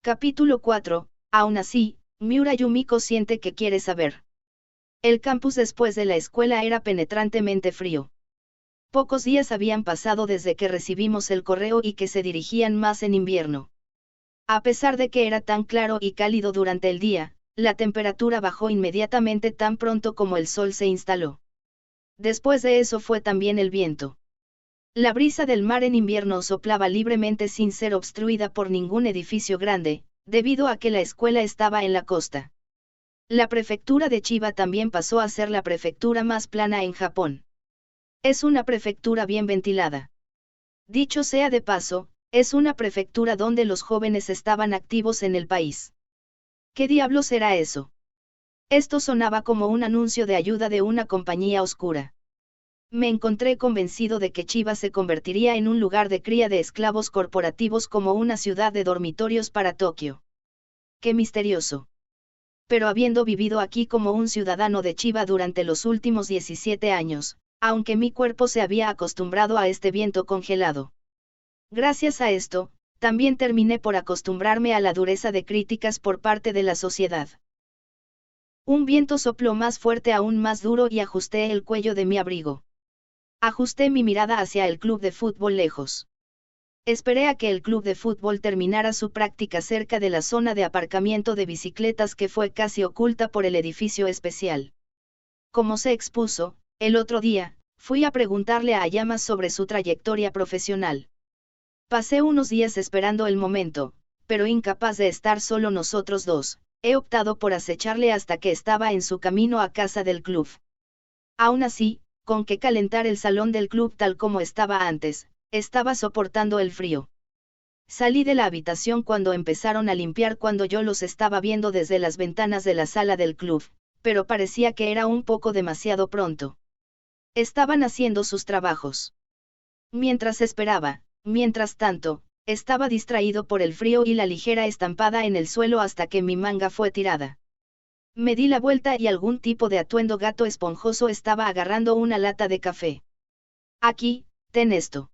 Capítulo 4. Aún así, Miura Yumiko siente que quiere saber. El campus después de la escuela era penetrantemente frío. Pocos días habían pasado desde que recibimos el correo y que se dirigían más en invierno. A pesar de que era tan claro y cálido durante el día, la temperatura bajó inmediatamente tan pronto como el sol se instaló. Después de eso fue también el viento. La brisa del mar en invierno soplaba libremente sin ser obstruida por ningún edificio grande, debido a que la escuela estaba en la costa. La prefectura de Chiba también pasó a ser la prefectura más plana en Japón. Es una prefectura bien ventilada. Dicho sea de paso, es una prefectura donde los jóvenes estaban activos en el país. ¿Qué diablos era eso? Esto sonaba como un anuncio de ayuda de una compañía oscura. Me encontré convencido de que Chiba se convertiría en un lugar de cría de esclavos corporativos como una ciudad de dormitorios para Tokio. ¡Qué misterioso! Pero habiendo vivido aquí como un ciudadano de Chiba durante los últimos 17 años, aunque mi cuerpo se había acostumbrado a este viento congelado. Gracias a esto, también terminé por acostumbrarme a la dureza de críticas por parte de la sociedad. Un viento sopló más fuerte, aún más duro, y ajusté el cuello de mi abrigo. Ajusté mi mirada hacia el club de fútbol lejos. Esperé a que el club de fútbol terminara su práctica cerca de la zona de aparcamiento de bicicletas que fue casi oculta por el edificio especial. Como se expuso, el otro día, fui a preguntarle a Ayama sobre su trayectoria profesional. Pasé unos días esperando el momento, pero incapaz de estar solo nosotros dos, he optado por acecharle hasta que estaba en su camino a casa del club. Aún así, con que calentar el salón del club tal como estaba antes, estaba soportando el frío. Salí de la habitación cuando empezaron a limpiar, cuando yo los estaba viendo desde las ventanas de la sala del club, pero parecía que era un poco demasiado pronto. Estaban haciendo sus trabajos. Mientras esperaba, mientras tanto, estaba distraído por el frío y la ligera estampada en el suelo hasta que mi manga fue tirada. Me di la vuelta y algún tipo de atuendo gato esponjoso estaba agarrando una lata de café. Aquí, ten esto.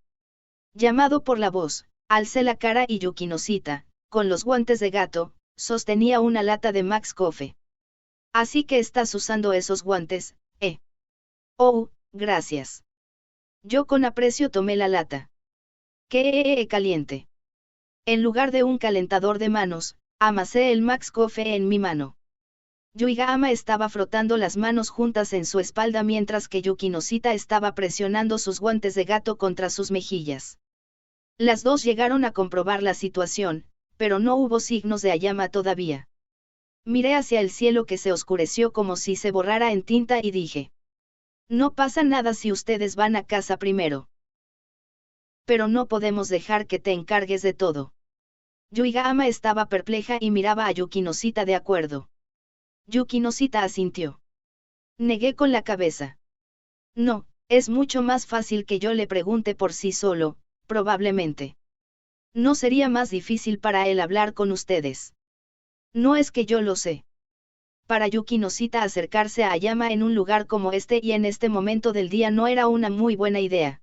Llamado por la voz, alcé la cara y Yukinosita, con los guantes de gato, sostenía una lata de Max Coffee. Así que estás usando esos guantes, ¿eh? Oh, gracias. Yo con aprecio tomé la lata. ¡Qué caliente! En lugar de un calentador de manos, amasé el Max Coffee en mi mano. Yuigama estaba frotando las manos juntas en su espalda mientras que Yukinosita estaba presionando sus guantes de gato contra sus mejillas. Las dos llegaron a comprobar la situación, pero no hubo signos de Ayama todavía. Miré hacia el cielo que se oscureció como si se borrara en tinta y dije: no pasa nada si ustedes van a casa primero. Pero no podemos dejar que te encargues de todo. Yuigama estaba perpleja y miraba a Yukinosita de acuerdo. Yukinosita asintió. Negué con la cabeza. No, es mucho más fácil que yo le pregunte por sí solo, probablemente. No sería más difícil para él hablar con ustedes. No es que yo lo sé. Para Yukinosita acercarse a Ayama en un lugar como este y en este momento del día no era una muy buena idea.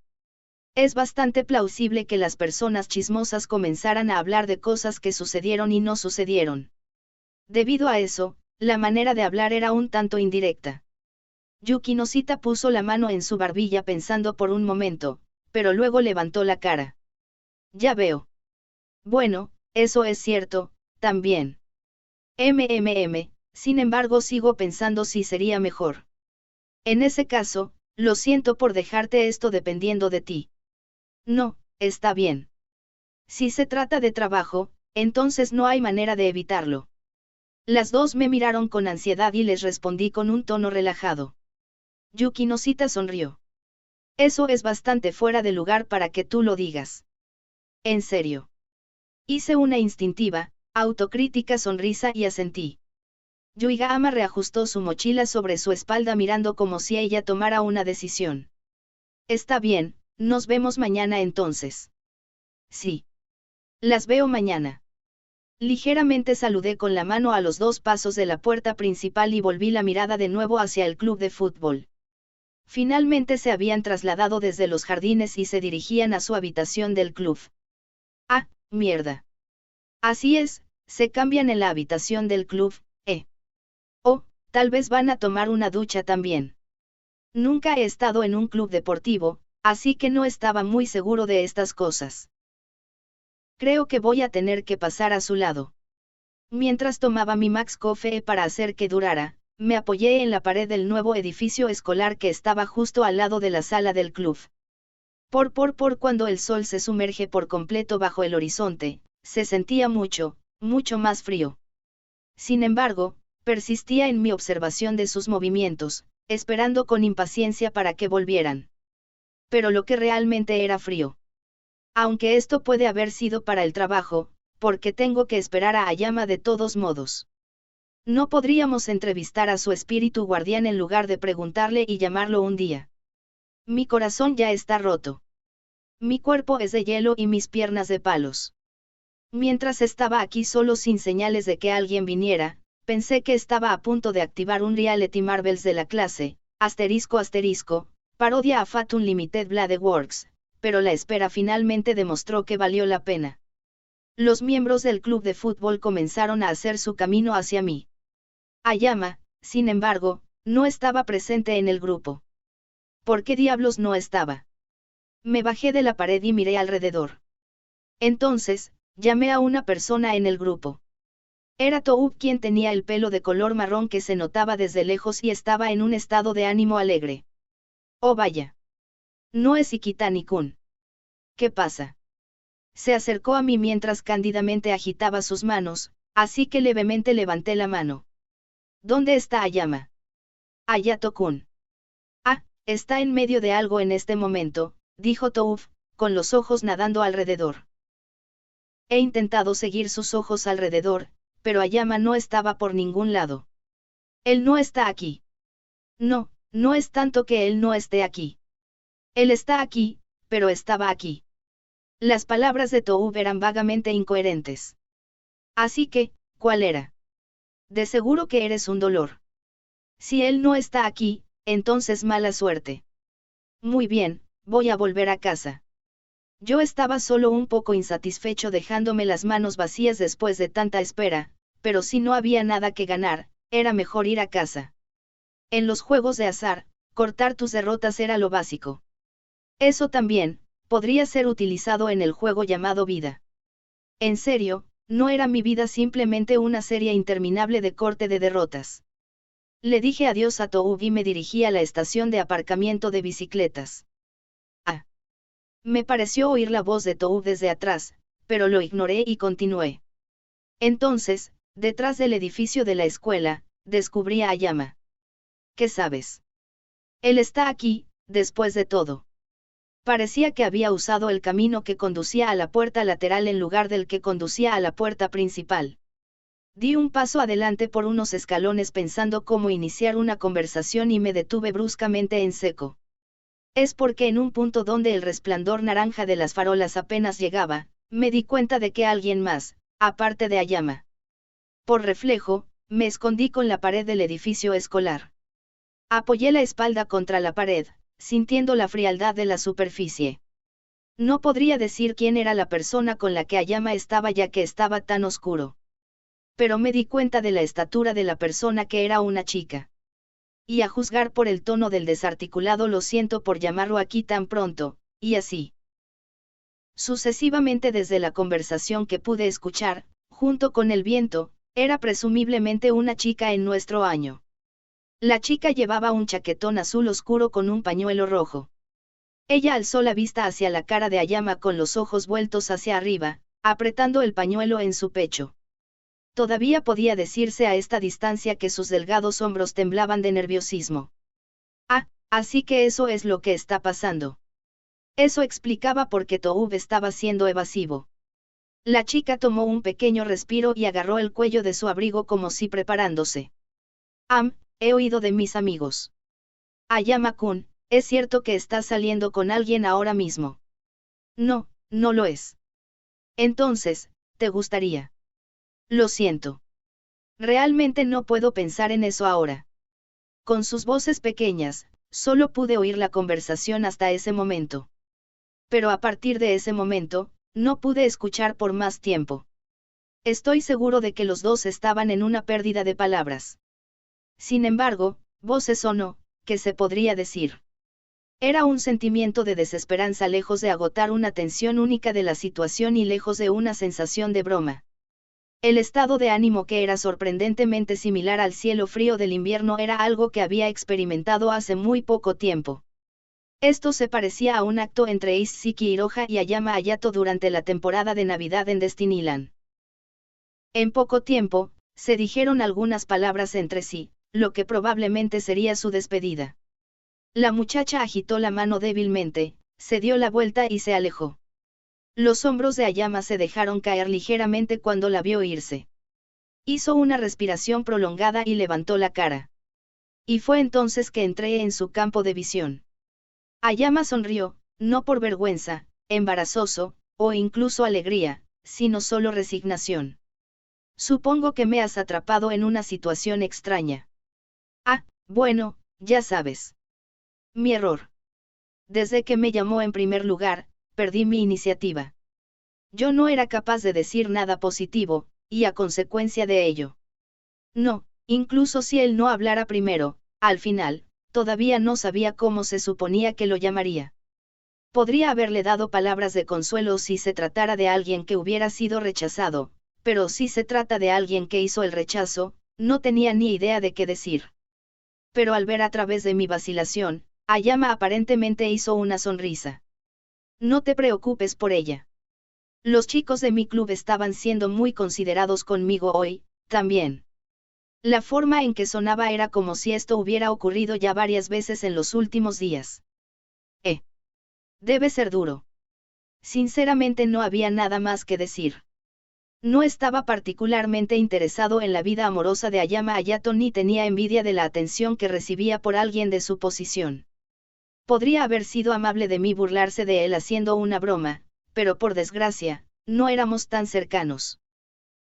Es bastante plausible que las personas chismosas comenzaran a hablar de cosas que sucedieron y no sucedieron. Debido a eso, la manera de hablar era un tanto indirecta. Yukinosita puso la mano en su barbilla pensando por un momento, pero luego levantó la cara. Ya veo. Bueno, eso es cierto, también. Sin embargo sigo pensando si sería mejor. En ese caso, lo siento por dejarte esto dependiendo de ti. No, está bien. Si se trata de trabajo, entonces no hay manera de evitarlo. Las dos me miraron con ansiedad y les respondí con un tono relajado. Yukinosita sonrió. Eso es bastante fuera de lugar para que tú lo digas. ¿En serio? Hice una instintiva, autocrítica sonrisa y asentí. Yuigama reajustó su mochila sobre su espalda mirando como si ella tomara una decisión. Está bien, nos vemos mañana entonces. Sí. Las veo mañana. Ligeramente saludé con la mano a los 2 pasos de la puerta principal y volví la mirada de nuevo hacia el club de fútbol. Finalmente se habían trasladado desde los jardines y se dirigían a su habitación del club. Ah, mierda. Así es, se cambian en la habitación del club, o, tal vez van a tomar una ducha también. Nunca he estado en un club deportivo, así que no estaba muy seguro de estas cosas. Creo que voy a tener que pasar a su lado. Mientras tomaba mi Max Coffee para hacer que durara, me apoyé en la pared del nuevo edificio escolar que estaba justo al lado de la sala del club. Por cuando el sol se sumerge por completo bajo el horizonte, se sentía mucho, mucho más frío. Sin embargo, persistía en mi observación de sus movimientos, esperando con impaciencia para que volvieran. Pero lo que realmente era frío. Aunque esto puede haber sido para el trabajo, porque tengo que esperar a Ayama de todos modos. No podríamos entrevistar a su espíritu guardián en lugar de preguntarle y llamarlo un día. Mi corazón ya está roto. Mi cuerpo es de hielo y mis piernas de palos. Mientras estaba aquí solo sin señales de que alguien viniera, pensé que estaba a punto de activar un reality Marvels de la clase, ***, parodia a Fat Unlimited Blade Works, pero la espera finalmente demostró que valió la pena. Los miembros del club de fútbol comenzaron a hacer su camino hacia mí. Ayama, sin embargo, no estaba presente en el grupo. ¿Por qué diablos no estaba? Me bajé de la pared y miré alrededor. Entonces, llamé a una persona en el grupo. Era Toub, quien tenía el pelo de color marrón que se notaba desde lejos y estaba en un estado de ánimo alegre. Oh vaya. No es Ikitani-kun. ¿Qué pasa? Se acercó a mí mientras cándidamente agitaba sus manos, así que levemente levanté la mano. ¿Dónde está Ayama? Ayato-kun. Ah, está en medio de algo en este momento, dijo Toub, con los ojos nadando alrededor. He intentado seguir sus ojos alrededor, pero Ayama no estaba por ningún lado. Él no está aquí. No, no es tanto que él no esté aquí. Él está aquí, pero estaba aquí. Las palabras de Toub eran vagamente incoherentes. Así que, ¿cuál era? De seguro que eres un dolor. Si él no está aquí, entonces mala suerte. Muy bien, voy a volver a casa. Yo estaba solo un poco insatisfecho dejándome las manos vacías después de tanta espera, pero si no había nada que ganar, era mejor ir a casa. En los juegos de azar, cortar tus derrotas era lo básico. Eso también, podría ser utilizado en el juego llamado vida. En serio, no era mi vida simplemente una serie interminable de corte de derrotas. Le dije adiós a Toub y me dirigí a la estación de aparcamiento de bicicletas. Ah. Me pareció oír la voz de Toub desde atrás, pero lo ignoré y continué. Entonces, detrás del edificio de la escuela, descubrí a Ayama. ¿Qué sabes? Él está aquí, después de todo. Parecía que había usado el camino que conducía a la puerta lateral en lugar del que conducía a la puerta principal. Di un paso adelante por unos escalones pensando cómo iniciar una conversación y me detuve bruscamente en seco. Es porque en un punto donde el resplandor naranja de las farolas apenas llegaba, me di cuenta de que alguien más, aparte de Ayama. Por reflejo, me escondí con la pared del edificio escolar. Apoyé la espalda contra la pared, sintiendo la frialdad de la superficie. No podría decir quién era la persona con la que Ayama estaba ya que estaba tan oscuro. Pero me di cuenta de la estatura de la persona que era una chica. Y a juzgar por el tono del desarticulado lo siento por llamarlo aquí tan pronto, y así. Sucesivamente desde la conversación que pude escuchar, junto con el viento, era presumiblemente una chica en nuestro año. La chica llevaba un chaquetón azul oscuro con un pañuelo rojo. Ella alzó la vista hacia la cara de Ayama con los ojos vueltos hacia arriba, apretando el pañuelo en su pecho. Todavía podía decirse a esta distancia que sus delgados hombros temblaban de nerviosismo. Ah, así que eso es lo que está pasando. Eso explicaba por qué Toub estaba siendo evasivo. La chica tomó un pequeño respiro y agarró el cuello de su abrigo como si preparándose. He oído de mis amigos. Ayama-kun, ¿es cierto que estás saliendo con alguien ahora mismo? No, no lo es. Entonces, ¿te gustaría? Lo siento. Realmente no puedo pensar en eso ahora. Con sus voces pequeñas, solo pude oír la conversación hasta ese momento. Pero a partir de ese momento, no pude escuchar por más tiempo. Estoy seguro de que los dos estaban en una pérdida de palabras. Sin embargo, voces o no, ¿qué se podría decir? Era un sentimiento de desesperanza lejos de agotar una tensión única de la situación y lejos de una sensación de broma. El estado de ánimo que era sorprendentemente similar al cielo frío del invierno era algo que había experimentado hace muy poco tiempo. Esto se parecía a un acto entre Isshiki Hiroha y Ayama Hayato durante la temporada de Navidad en Destinyland. En poco tiempo, se dijeron algunas palabras entre sí, lo que probablemente sería su despedida. La muchacha agitó la mano débilmente, se dio la vuelta y se alejó. Los hombros de Ayama se dejaron caer ligeramente cuando la vio irse. Hizo una respiración prolongada y levantó la cara. Y fue entonces que entré en su campo de visión. Ayama sonrió, no por vergüenza, embarazoso, o incluso alegría, sino solo resignación. Supongo que me has atrapado en una situación extraña. Ah, bueno, ya sabes. Mi error. Desde que me llamó en primer lugar, perdí mi iniciativa. Yo no era capaz de decir nada positivo, y a consecuencia de ello. No, incluso si él no hablara primero, al final, todavía no sabía cómo se suponía que lo llamaría. Podría haberle dado palabras de consuelo si se tratara de alguien que hubiera sido rechazado, pero si se trata de alguien que hizo el rechazo, no tenía ni idea de qué decir. Pero al ver a través de mi vacilación, Ayama aparentemente hizo una sonrisa. No te preocupes por ella. Los chicos de mi club estaban siendo muy considerados conmigo hoy, también. La forma en que sonaba era como si esto hubiera ocurrido ya varias veces en los últimos días. Debe ser duro. Sinceramente no había nada más que decir. No estaba particularmente interesado en la vida amorosa de Ayama Hayato ni tenía envidia de la atención que recibía por alguien de su posición. Podría haber sido amable de mí burlarse de él haciendo una broma, pero por desgracia, no éramos tan cercanos.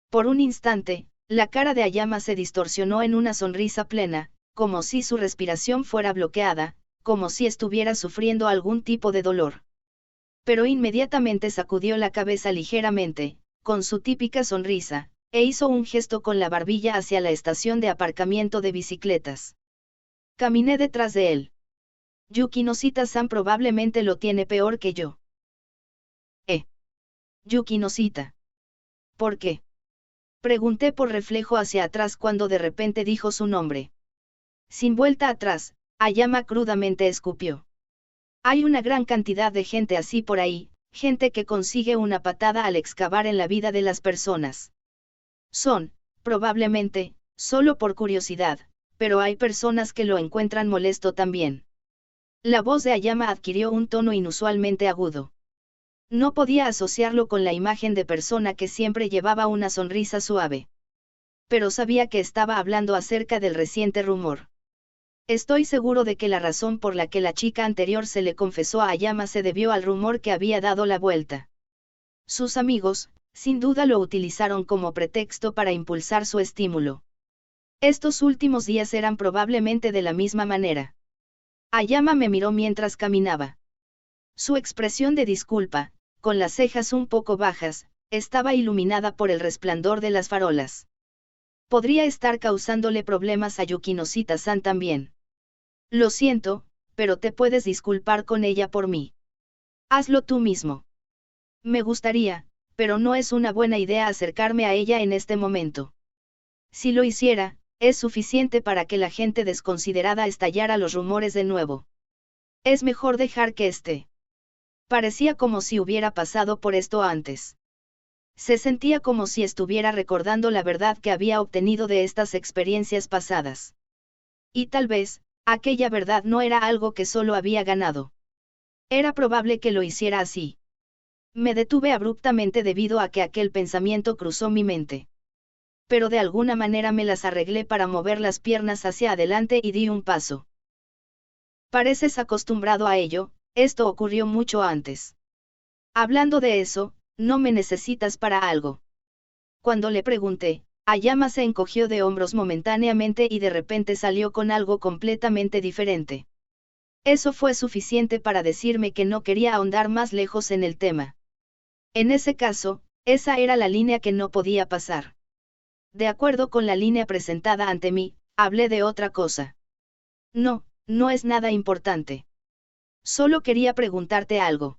Por un instante, la cara de Ayama se distorsionó en una sonrisa plena, como si su respiración fuera bloqueada, como si estuviera sufriendo algún tipo de dolor. Pero inmediatamente sacudió la cabeza ligeramente, con su típica sonrisa, e hizo un gesto con la barbilla hacia la estación de aparcamiento de bicicletas. Caminé detrás de él. Yuki Noshita-san probablemente lo tiene peor que yo. Yuki Noshita. ¿Por qué? Pregunté por reflejo hacia atrás cuando de repente dijo su nombre. Sin vuelta atrás, Ayama crudamente escupió. Hay una gran cantidad de gente así por ahí, gente que consigue una patada al excavar en la vida de las personas. Son, probablemente, solo por curiosidad, pero hay personas que lo encuentran molesto también. La voz de Ayama adquirió un tono inusualmente agudo. No podía asociarlo con la imagen de persona que siempre llevaba una sonrisa suave. Pero sabía que estaba hablando acerca del reciente rumor. Estoy seguro de que la razón por la que la chica anterior se le confesó a Ayama se debió al rumor que había dado la vuelta. Sus amigos, sin duda lo utilizaron como pretexto para impulsar su estímulo. Estos últimos días eran probablemente de la misma manera. Ayama me miró mientras caminaba. Su expresión de disculpa, con las cejas un poco bajas, estaba iluminada por el resplandor de las farolas. Podría estar causándole problemas a Yuki Noshita-san también. Lo siento, pero te puedes disculpar con ella por mí. Hazlo tú mismo. Me gustaría, pero no es una buena idea acercarme a ella en este momento. Si lo hiciera, es suficiente para que la gente desconsiderada estallara los rumores de nuevo. Es mejor dejar que esté. Parecía como si hubiera pasado por esto antes. Se sentía como si estuviera recordando la verdad que había obtenido de estas experiencias pasadas. Y tal vez, aquella verdad no era algo que solo había ganado. Era probable que lo hiciera así. Me detuve abruptamente debido a que aquel pensamiento cruzó mi mente. Pero de alguna manera me las arreglé para mover las piernas hacia adelante y di un paso. Pareces acostumbrado a ello, esto ocurrió mucho antes. Hablando de eso, no me necesitas para algo. Cuando le pregunté, Ayama se encogió de hombros momentáneamente y de repente salió con algo completamente diferente. Eso fue suficiente para decirme que no quería ahondar más lejos en el tema. En ese caso, Esa era la línea que no podía pasar. De acuerdo con la línea presentada ante mí, hablé de otra cosa. No, no es nada importante. Solo quería preguntarte algo.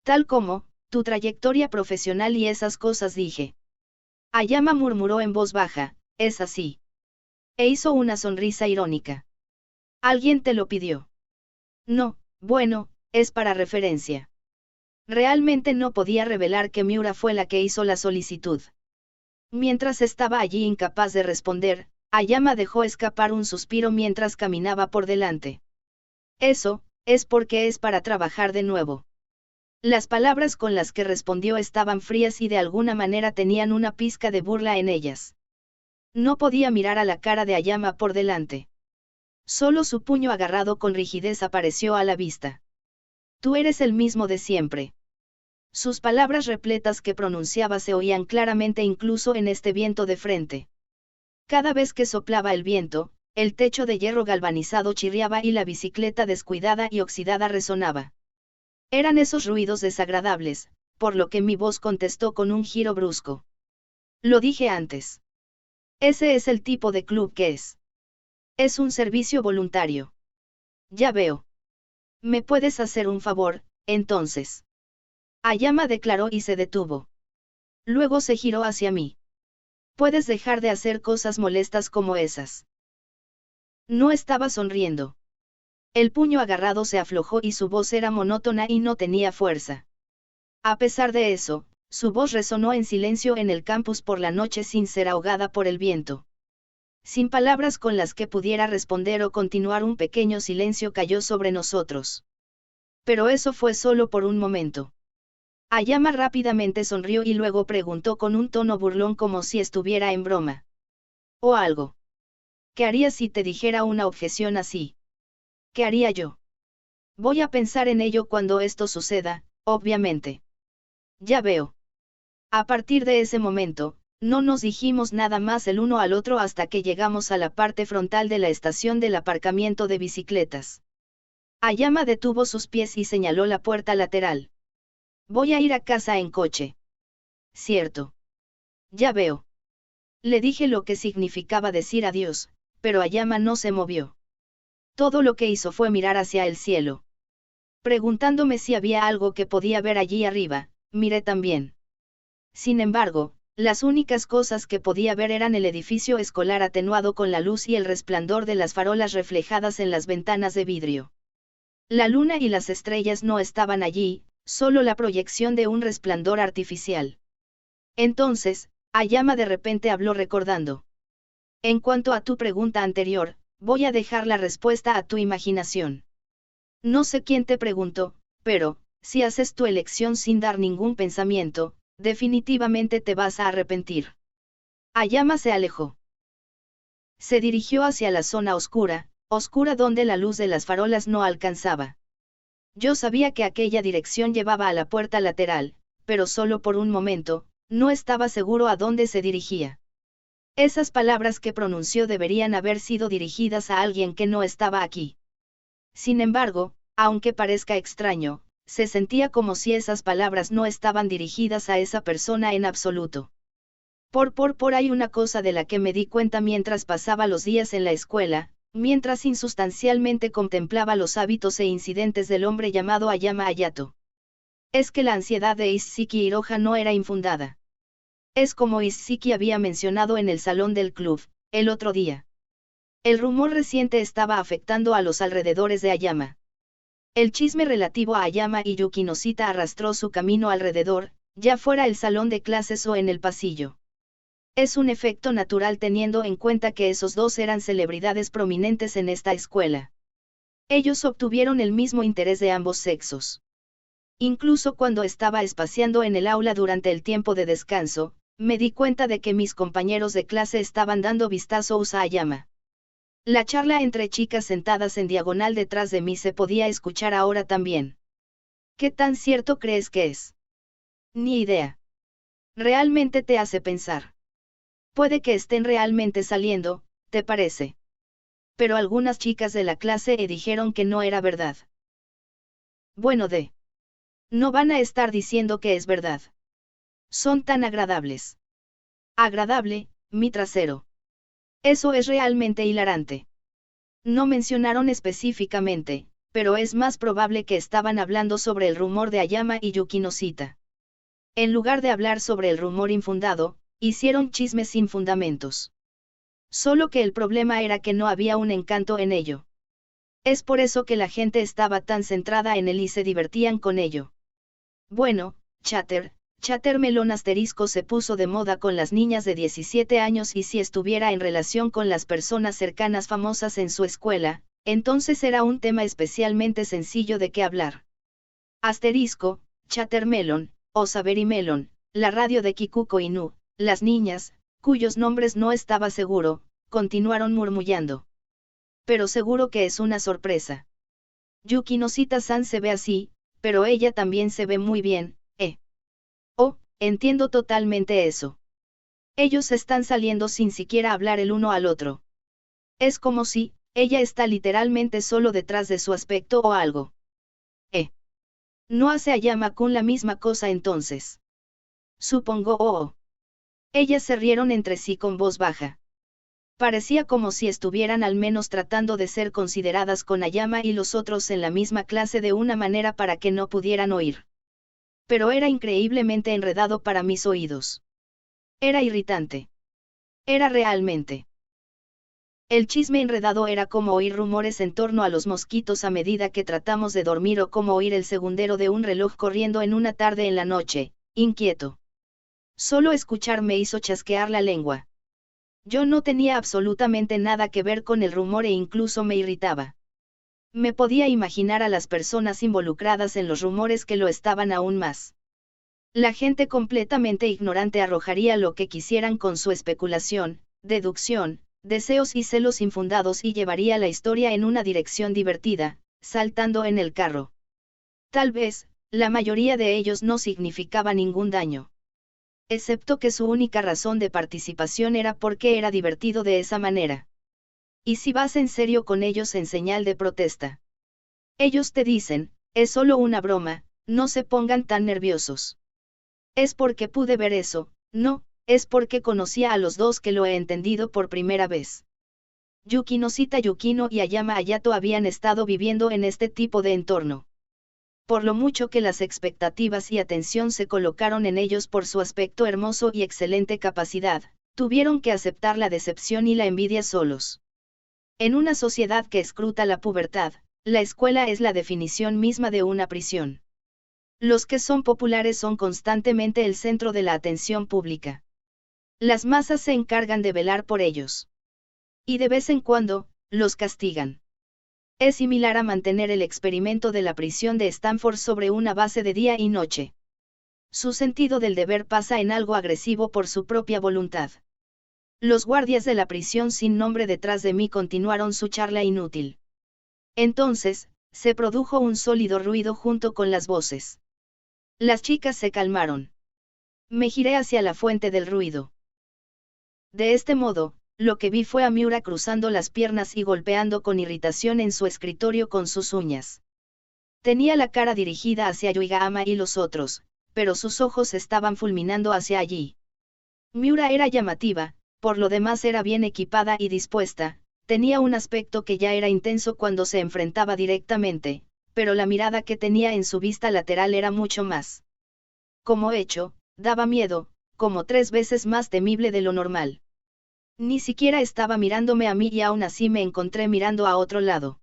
Tal como, tu trayectoria profesional y esas cosas dije. Ayama murmuró en voz baja, es así. E hizo una sonrisa irónica. ¿Alguien te lo pidió? No, bueno, es para referencia. Realmente no podía revelar que Miura fue la que hizo la solicitud. Mientras estaba allí incapaz de responder, Ayama dejó escapar un suspiro mientras caminaba por delante. Eso, es porque es para trabajar de nuevo. Las palabras con las que respondió estaban frías y de alguna manera tenían una pizca de burla en ellas. No podía mirar a la cara de Ayama por delante. Solo su puño agarrado con rigidez apareció a la vista. Tú eres el mismo de siempre. Sus palabras repletas que pronunciaba se oían claramente incluso en este viento de frente. Cada vez que soplaba el viento, el techo de hierro galvanizado chirriaba y la bicicleta descuidada y oxidada resonaba. Eran esos ruidos desagradables, por lo que mi voz contestó con un giro brusco. Lo dije antes. Ese es el tipo de club que es. Es un servicio voluntario. Ya veo. ¿Me puedes hacer un favor, entonces? Ayama declaró y se detuvo. Luego se giró hacia mí. ¿Puedes dejar de hacer cosas molestas como esas? No estaba sonriendo. El puño agarrado se aflojó y su voz era monótona y no tenía fuerza. A pesar de eso, su voz resonó en silencio en el campus por la noche sin ser ahogada por el viento. Sin palabras con las que pudiera responder o continuar, un pequeño silencio cayó sobre nosotros. Pero eso fue solo por un momento. Ayama rápidamente sonrió y luego preguntó con un tono burlón como si estuviera en broma. ¿O algo? ¿Qué harías si te dijera una objeción así? ¿Qué haría yo? Voy a pensar en ello cuando esto suceda, obviamente. Ya veo. A partir de ese momento, no nos dijimos nada más el uno al otro hasta que llegamos a la parte frontal de la estación del aparcamiento de bicicletas. Ayama detuvo sus pies y señaló la puerta lateral. Voy a ir a casa en coche. Cierto. Ya veo. Le dije lo que significaba decir adiós, pero Ayama no se movió. Todo lo que hizo fue mirar hacia el cielo. Preguntándome si había algo que podía ver allí arriba, miré también. Sin embargo, las únicas cosas que podía ver eran el edificio escolar atenuado con la luz y el resplandor de las farolas reflejadas en las ventanas de vidrio. La luna y las estrellas no estaban allí, solo la proyección de un resplandor artificial. Entonces, Ayama de repente habló recordando. En cuanto a tu pregunta anterior, voy a dejar la respuesta a tu imaginación. No sé quién te preguntó, pero, si haces tu elección sin dar ningún pensamiento, definitivamente te vas a arrepentir. Ayama se alejó. Se dirigió hacia la zona oscura, oscura donde la luz de las farolas no alcanzaba. Yo sabía que aquella dirección llevaba a la puerta lateral, pero solo por un momento, no estaba seguro a dónde se dirigía. Esas palabras que pronunció deberían haber sido dirigidas a alguien que no estaba aquí. Sin embargo, aunque parezca extraño, se sentía como si esas palabras no estaban dirigidas a esa persona en absoluto. Por hay una cosa de la que me di cuenta mientras pasaba los días en la escuela, mientras insustancialmente contemplaba los hábitos e incidentes del hombre llamado Ayama Hayato. Es que la ansiedad de Isshiki Hiroha no era infundada. Es como Isshiki había mencionado en el salón del club, el otro día. El rumor reciente estaba afectando a los alrededores de Ayama. El chisme relativo a Ayama y Yukinoshita arrastró su camino alrededor, ya fuera el salón de clases o en el pasillo. Es un efecto natural teniendo en cuenta que esos dos eran celebridades prominentes en esta escuela. Ellos obtuvieron el mismo interés de ambos sexos. Incluso cuando estaba espaciando en el aula durante el tiempo de descanso, me di cuenta de que mis compañeros de clase estaban dando vistazos a Ayama. La charla entre chicas sentadas en diagonal detrás de mí se podía escuchar ahora también. ¿Qué tan cierto crees que es? Ni idea. Realmente te hace pensar. Puede que estén realmente saliendo, ¿te parece? Pero algunas chicas de la clase dijeron que no era verdad. Bueno, no van a estar diciendo que es verdad. Son tan agradables. Agradable, mi trasero. Eso es realmente hilarante. No mencionaron específicamente, pero es más probable que estaban hablando sobre el rumor de Ayama y Yukinosita. En lugar de hablar sobre el rumor infundado, hicieron chismes sin fundamentos. Solo que el problema era que no había un encanto en ello. Es por eso que la gente estaba tan centrada en él y se divertían con ello. Bueno, Chattermelon asterisco se puso de moda con las niñas de 17 años y si estuviera en relación con las personas cercanas famosas en su escuela, entonces era un tema especialmente sencillo de qué hablar. Asterisco, Chattermelon, o Saberimelon, la radio de Kikuko Inu, las niñas, cuyos nombres no estaba seguro, continuaron murmullando. Pero seguro que es una sorpresa. Yukinosita-san se ve así, pero ella también se ve muy bien, ¿eh? Oh, entiendo totalmente eso. Ellos están saliendo sin siquiera hablar el uno al otro. Es como si, ella está literalmente solo detrás de su aspecto o algo. ¿No hace Ayama-kun la misma cosa entonces? Supongo, oh. Ellas se rieron entre sí con voz baja. Parecía como si estuvieran al menos tratando de ser consideradas con Ayama y los otros en la misma clase de una manera para que no pudieran oír. Pero era increíblemente enredado para mis oídos. Era irritante. Era realmente. El chisme enredado era como oír rumores en torno a los mosquitos a medida que tratamos de dormir o como oír el segundero de un reloj corriendo en una tarde en la noche, inquieto. Solo escuchar me hizo chasquear la lengua. Yo no tenía absolutamente nada que ver con el rumor e incluso me irritaba. Me podía imaginar a las personas involucradas en los rumores que lo estaban aún más. La gente completamente ignorante arrojaría lo que quisieran con su especulación, deducción, deseos y celos infundados y llevaría la historia en una dirección divertida, saltando en el carro. Tal vez, la mayoría de ellos no significaba ningún daño. Excepto que su única razón de participación era porque era divertido de esa manera. ¿Y si vas en serio con ellos en señal de protesta? Ellos te dicen, es solo una broma, no se pongan tan nerviosos. Es porque pude ver eso, no, es porque conocía a los dos que lo he entendido por primera vez. Yukinosita Yukino y Ayama Hayato habían estado viviendo en este tipo de entorno. Por lo mucho que las expectativas y atención se colocaron en ellos por su aspecto hermoso y excelente capacidad, tuvieron que aceptar la decepción y la envidia solos. En una sociedad que escruta la pubertad, la escuela es la definición misma de una prisión. Los que son populares son constantemente el centro de la atención pública. Las masas se encargan de velar por ellos. Y de vez en cuando, los castigan. Es similar a mantener el experimento de la prisión de Stanford sobre una base de día y noche. Su sentido del deber pasa en algo agresivo por su propia voluntad. Los guardias de la prisión sin nombre detrás de mí continuaron su charla inútil. Entonces, se produjo un sólido ruido junto con las voces. Las chicas se calmaron. Me giré hacia la fuente del ruido. De este modo, lo que vi fue a Miura cruzando las piernas y golpeando con irritación en su escritorio con sus uñas. Tenía la cara dirigida hacia Yuigahama y los otros, pero sus ojos estaban fulminando hacia allí. Miura era llamativa, por lo demás era bien equipada y dispuesta, tenía un aspecto que ya era intenso cuando se enfrentaba directamente, pero la mirada que tenía en su vista lateral era mucho más. Como hecho, daba miedo, como 3 veces más temible de lo normal. Ni siquiera estaba mirándome a mí y aún así me encontré mirando a otro lado.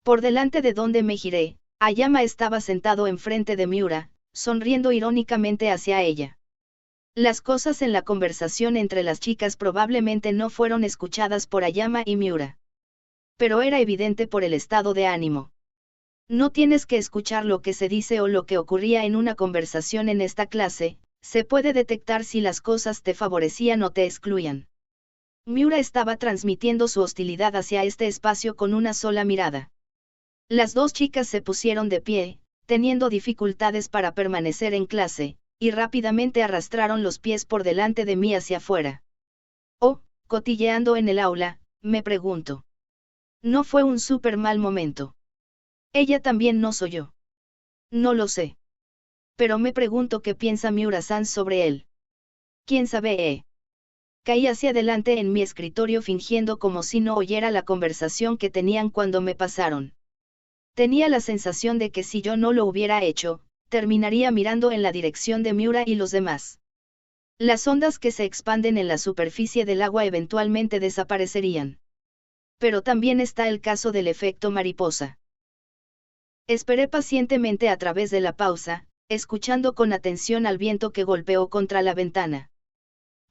Por delante de donde me giré, Ayama estaba sentado enfrente de Miura, sonriendo irónicamente hacia ella. Las cosas en la conversación entre las chicas probablemente no fueron escuchadas por Ayama y Miura. Pero era evidente por el estado de ánimo. No tienes que escuchar lo que se dice o lo que ocurría en una conversación en esta clase, se puede detectar si las cosas te favorecían o te excluían. Miura estaba transmitiendo su hostilidad hacia este espacio con una sola mirada. Las dos chicas se pusieron de pie, teniendo dificultades para permanecer en clase, y rápidamente arrastraron los pies por delante de mí hacia afuera. Oh, cotilleando en el aula, me pregunto. No fue un súper mal momento. Ella también no soy yo. No lo sé. Pero me pregunto qué piensa Miura-san sobre él. ¿Quién sabe? Caí hacia adelante en mi escritorio fingiendo como si no oyera la conversación que tenían cuando me pasaron. Tenía la sensación de que si yo no lo hubiera hecho, terminaría mirando en la dirección de Miura y los demás. Las ondas que se expanden en la superficie del agua eventualmente desaparecerían. Pero también está el caso del efecto mariposa. Esperé pacientemente a través de la pausa, escuchando con atención al viento que golpeó contra la ventana.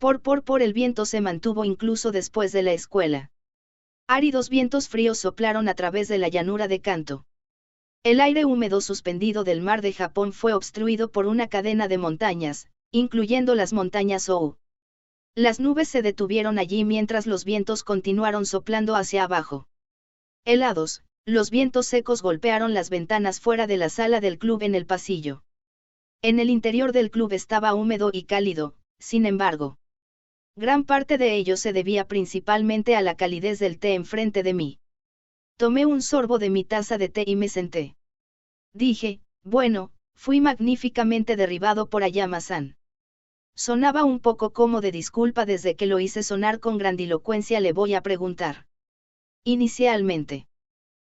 Por el viento se mantuvo incluso después de la escuela. Áridos vientos fríos soplaron a través de la llanura de Kanto. El aire húmedo suspendido del mar de Japón fue obstruido por una cadena de montañas, incluyendo las montañas Ohu. Las nubes se detuvieron allí mientras los vientos continuaron soplando hacia abajo. Helados, los vientos secos golpearon las ventanas fuera de la sala del club en el pasillo. En el interior del club estaba húmedo y cálido, sin embargo. Gran parte de ello se debía principalmente a la calidez del té enfrente de mí. Tomé un sorbo de mi taza de té y me senté. Dije, bueno, fui magníficamente derribado por Ayama-san. Sonaba un poco como de disculpa desde que lo hice sonar con grandilocuencia. Le voy a preguntar. Inicialmente.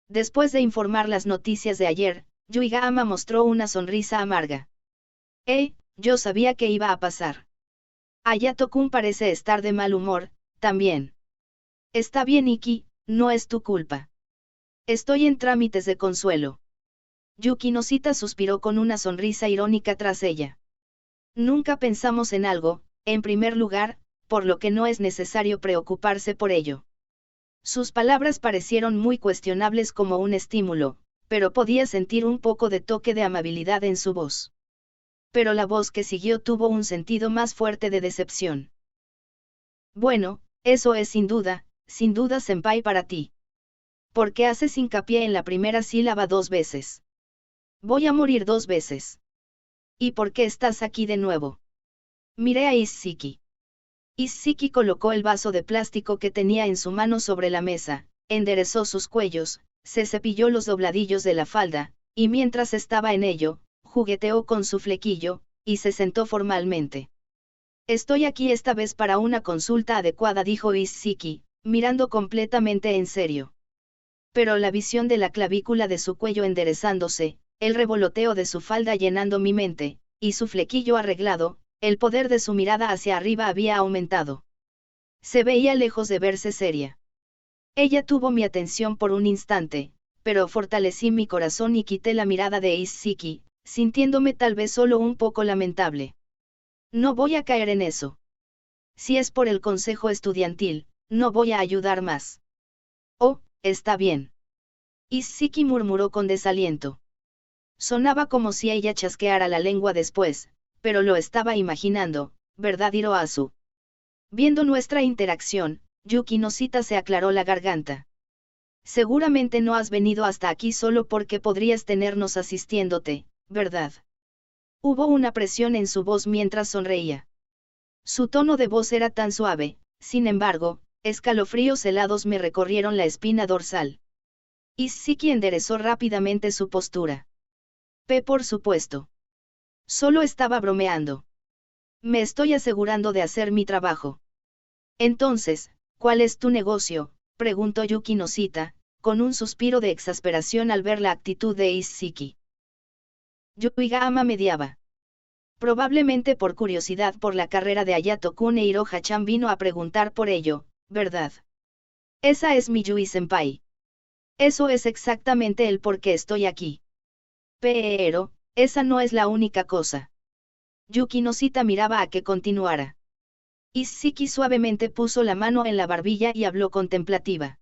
Después de informar las noticias de ayer, Yuigahama mostró una sonrisa amarga. Yo sabía que iba a pasar. Hayato-kun parece estar de mal humor, también. Está bien, Iki, no es tu culpa. Estoy en trámites de consuelo. Yuki Noshita suspiró con una sonrisa irónica tras ella. Nunca pensamos en algo, en primer lugar, por lo que no es necesario preocuparse por ello. Sus palabras parecieron muy cuestionables como un estímulo, pero podía sentir un poco de toque de amabilidad en su voz. Pero la voz que siguió tuvo un sentido más fuerte de decepción. Bueno, eso es sin duda, senpai para ti. ¿Por qué haces hincapié en la primera sílaba 2 veces? Voy a morir 2 veces. ¿Y por qué estás aquí de nuevo? Miré a Isshiki. Isshiki colocó el vaso de plástico que tenía en su mano sobre la mesa, enderezó sus cuellos, se cepilló los dobladillos de la falda, y mientras estaba en ello, jugueteó con su flequillo, y se sentó formalmente. Estoy aquí esta vez para una consulta adecuada, dijo Isshiki, mirando completamente en serio. Pero la visión de la clavícula de su cuello enderezándose, el revoloteo de su falda llenando mi mente, y su flequillo arreglado, el poder de su mirada hacia arriba había aumentado. Se veía lejos de verse seria. Ella tuvo mi atención por un instante, pero fortalecí mi corazón y quité la mirada de Isshiki, sintiéndome tal vez solo un poco lamentable. No voy a caer en eso. Si es por el consejo estudiantil, no voy a ayudar más. Oh, está bien. Isshiki murmuró con desaliento. Sonaba como si ella chasqueara la lengua después, pero lo estaba imaginando, ¿verdad, Hiroazu? Viendo nuestra interacción, Yuki Noshita se aclaró la garganta. Seguramente no has venido hasta aquí solo porque podrías tenernos asistiéndote, ¿verdad? Hubo una presión en su voz mientras sonreía. Su tono de voz era tan suave, sin embargo, escalofríos helados me recorrieron la espina dorsal. Isshiki enderezó rápidamente su postura. Por supuesto. Solo estaba bromeando. Me estoy asegurando de hacer mi trabajo. Entonces, ¿cuál es tu negocio?, preguntó Yuki Noshita, con un suspiro de exasperación al ver la actitud de Isshiki. Yuigahama mediaba. Probablemente por curiosidad por la carrera de Hayato-kun e Hiroha-chan vino a preguntar por ello, ¿verdad? Esa es mi Yui-senpai. Eso es exactamente el por qué estoy aquí. Pero, esa no es la única cosa. Yuki Noshita miraba a que continuara. Isshiki suavemente puso la mano en la barbilla y habló contemplativa.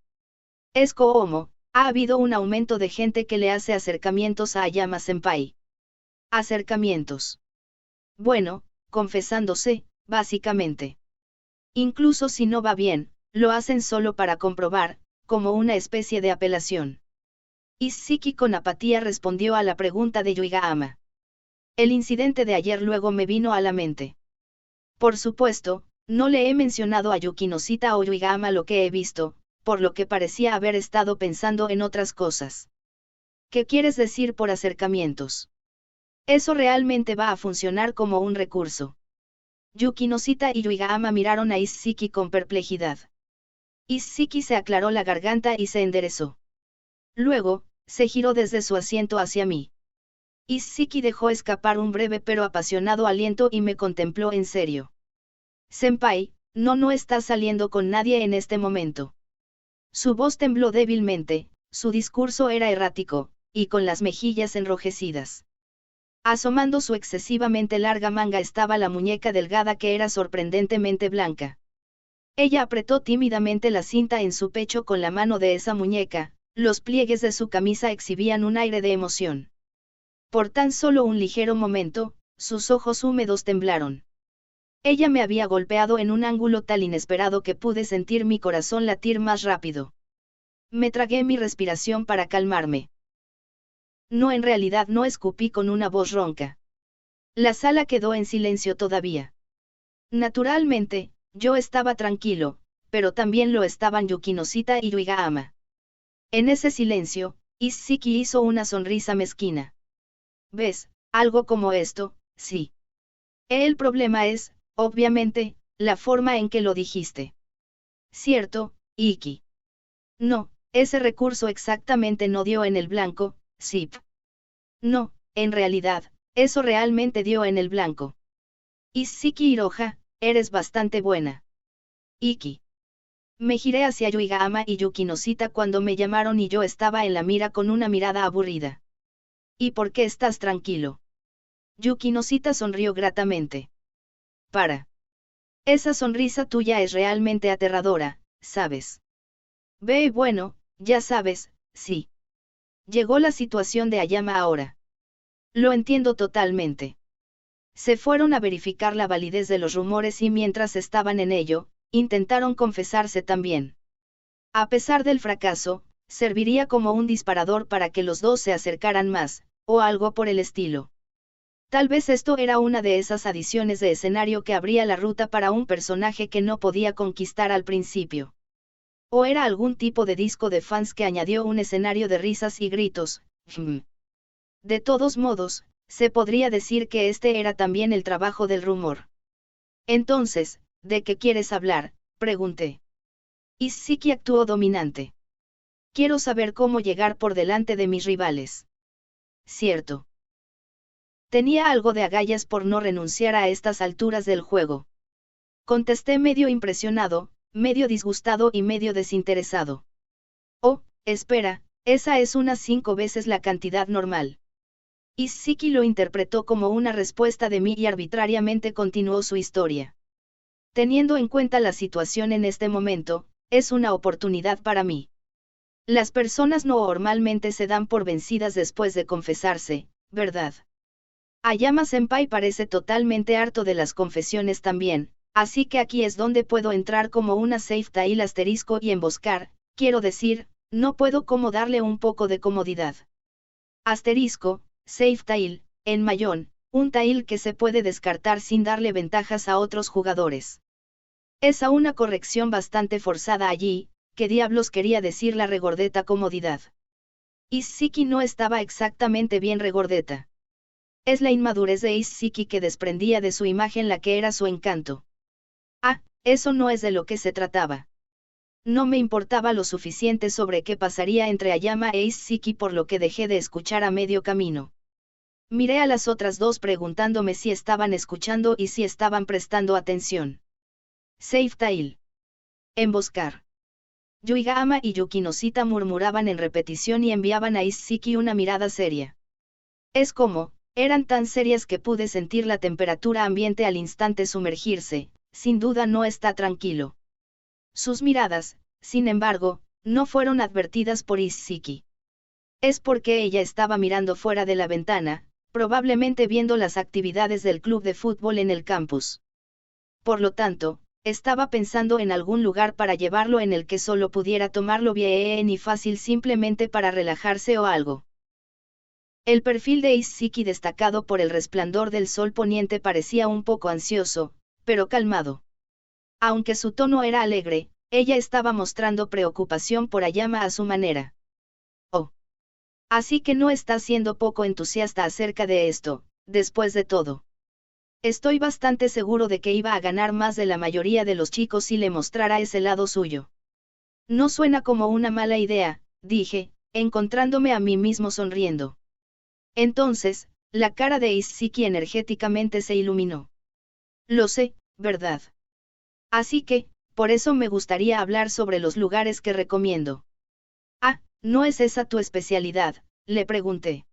Es como, ha habido un aumento de gente que le hace acercamientos a Ayama-senpai. Acercamientos. Bueno, confesándose, básicamente. Incluso si no va bien, lo hacen solo para comprobar, como una especie de apelación. Isshiki con apatía respondió a la pregunta de Yuigahama. El incidente de ayer luego me vino a la mente. Por supuesto, no le he mencionado a Yuki Noshita o Yuigahama lo que he visto, por lo que parecía haber estado pensando en otras cosas. ¿Qué quieres decir por acercamientos? Eso realmente va a funcionar como un recurso. Yukinosita y Yuigahama miraron a Isshiki con perplejidad. Isshiki se aclaró la garganta y se enderezó. Luego, se giró desde su asiento hacia mí. Isshiki dejó escapar un breve pero apasionado aliento y me contempló en serio. Senpai, no estás saliendo con nadie en este momento. Su voz tembló débilmente, su discurso era errático, y con las mejillas enrojecidas. Asomando su excesivamente larga manga estaba la muñeca delgada que era sorprendentemente blanca. Ella apretó tímidamente la cinta en su pecho con la mano de esa muñeca, los pliegues de su camisa exhibían un aire de emoción. Por tan solo un ligero momento, sus ojos húmedos temblaron. Ella me había golpeado en un ángulo tan inesperado que pude sentir mi corazón latir más rápido. Me tragué mi respiración para calmarme. No, en realidad no, escupí con una voz ronca. La sala quedó en silencio todavía. Naturalmente, yo estaba tranquilo, pero también lo estaban Yukinosita y Yuigahama. En ese silencio, Isshiki hizo una sonrisa mezquina. ¿Ves? Algo como esto, sí. El problema es, obviamente, la forma en que lo dijiste. Cierto, Iki. No, ese recurso exactamente no dio en el blanco, Zip. No, en realidad, eso realmente dio en el blanco. Isshiki Hiroha, eres bastante buena. Iki. Me giré hacia Yuigahama y Yukinosita cuando me llamaron y yo estaba en la mira con una mirada aburrida. ¿Y por qué estás tranquilo? Yukinosita sonrió gratamente. Para. Esa sonrisa tuya es realmente aterradora, ¿sabes? Ve, bueno, ya sabes, sí. Llegó la situación de Ayama ahora. Lo entiendo totalmente. Se fueron a verificar la validez de los rumores y mientras estaban en ello, intentaron confesarse también. A pesar del fracaso, serviría como un disparador para que los dos se acercaran más, o algo por el estilo. Tal vez esto era una de esas adiciones de escenario que abría la ruta para un personaje que no podía conquistar al principio. O era algún tipo de disco de fans que añadió un escenario de risas y gritos. De todos modos, se podría decir que este era también el trabajo del rumor. Entonces, ¿de qué quieres hablar?, pregunté. Isshiki actuó dominante. Quiero saber cómo llegar por delante de mis rivales. Cierto. Tenía algo de agallas por no renunciar a estas alturas del juego. Contesté medio impresionado, medio disgustado y medio desinteresado. Oh, espera, esa es unas 5 veces la cantidad normal. Isshiki lo interpretó como una respuesta de mí y arbitrariamente continuó su historia. Teniendo en cuenta la situación en este momento, es una oportunidad para mí. Las personas no normalmente se dan por vencidas después de confesarse, ¿verdad? Ayama-senpai parece totalmente harto de las confesiones también, así que aquí es donde puedo entrar como una safe tail asterisco y emboscar, quiero decir, no puedo como darle un poco de comodidad. Asterisco, safe tail, en mayón, un tail que se puede descartar sin darle ventajas a otros jugadores. Esa una corrección bastante forzada allí, ¿qué diablos quería decir la regordeta comodidad? Isshiki no estaba exactamente bien regordeta. Es la inmadurez de Isshiki que desprendía de su imagen la que era su encanto. Ah, eso no es de lo que se trataba. No me importaba lo suficiente sobre qué pasaría entre Ayama e Isshiki por lo que dejé de escuchar a medio camino. Miré a las otras dos preguntándome si estaban escuchando y si estaban prestando atención. Safe tail. Emboscar. Yuigahama y Yukinosita murmuraban en repetición y enviaban a Isshiki una mirada seria. Es como, eran tan serias que pude sentir la temperatura ambiente al instante sumergirse, sin duda no está tranquilo. Sus miradas, sin embargo, no fueron advertidas por Isshiki. Es porque ella estaba mirando fuera de la ventana, probablemente viendo las actividades del club de fútbol en el campus. Por lo tanto, estaba pensando en algún lugar para llevarlo en el que solo pudiera tomarlo bien y fácil simplemente para relajarse o algo. El perfil de Isshiki destacado por el resplandor del sol poniente parecía un poco ansioso, pero calmado. Aunque su tono era alegre, ella estaba mostrando preocupación por Ayama a su manera. Oh. Así que no estás siendo poco entusiasta acerca de esto, después de todo. Estoy bastante seguro de que iba a ganar más de la mayoría de los chicos si le mostrara ese lado suyo. No suena como una mala idea, dije, encontrándome a mí mismo sonriendo. Entonces, la cara de Isshiki energéticamente se iluminó. Lo sé, ¿verdad? Así que, por eso me gustaría hablar sobre los lugares que recomiendo. Ah, ¿no es esa tu especialidad?, le pregunté.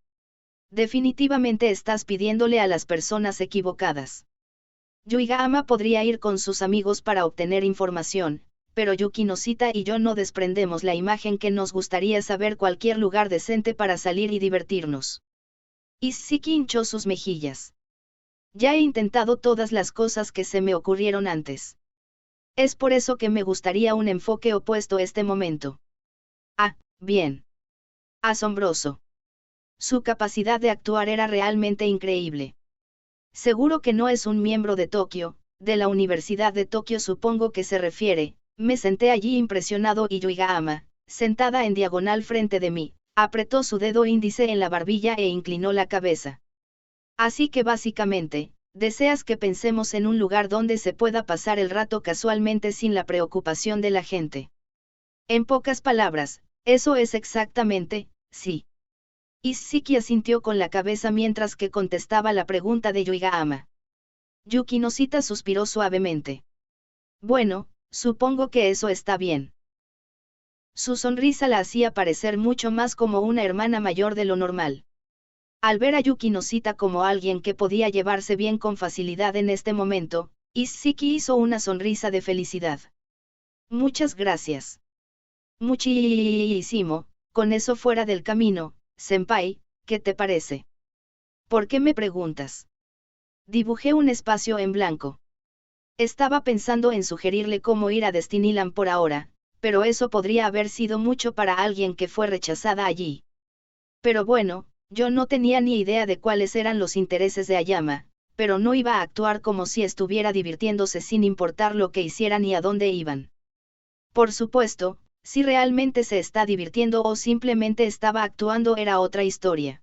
Definitivamente estás pidiéndole a las personas equivocadas. Yuigahama podría ir con sus amigos para obtener información, pero Yuki Noshita y yo no desprendemos la imagen que nos gustaría saber cualquier lugar decente para salir y divertirnos. Isshiki hinchó sus mejillas. Ya he intentado todas las cosas que se me ocurrieron antes. Es por eso que me gustaría un enfoque opuesto este momento. Ah, bien. Asombroso. Su capacidad de actuar era realmente increíble. Seguro que no es un miembro de Tokio, de la Universidad de Tokio supongo que se refiere. Me senté allí impresionado y Yuigahama, sentada en diagonal frente de mí, apretó su dedo índice en la barbilla e inclinó la cabeza. Así que básicamente, deseas que pensemos en un lugar donde se pueda pasar el rato casualmente sin la preocupación de la gente. En pocas palabras, eso es exactamente, sí. Isshiki asintió con la cabeza mientras que contestaba la pregunta de Yuigahama. Yuki Noshita suspiró suavemente. Bueno, supongo que eso está bien. Su sonrisa la hacía parecer mucho más como una hermana mayor de lo normal. Al ver a Yuki Noshita como alguien que podía llevarse bien con facilidad en este momento, Isshiki hizo una sonrisa de felicidad. Muchas gracias. Muchísimo, con eso fuera del camino, senpai, ¿qué te parece? ¿Por qué me preguntas? Dibujé un espacio en blanco. Estaba pensando en sugerirle cómo ir a Destinyland por ahora, pero eso podría haber sido mucho para alguien que fue rechazada allí. Pero bueno, yo no tenía ni idea de cuáles eran los intereses de Ayama, pero no iba a actuar como si estuviera divirtiéndose sin importar lo que hicieran y a dónde iban. Por supuesto, si realmente se está divirtiendo o simplemente estaba actuando era otra historia.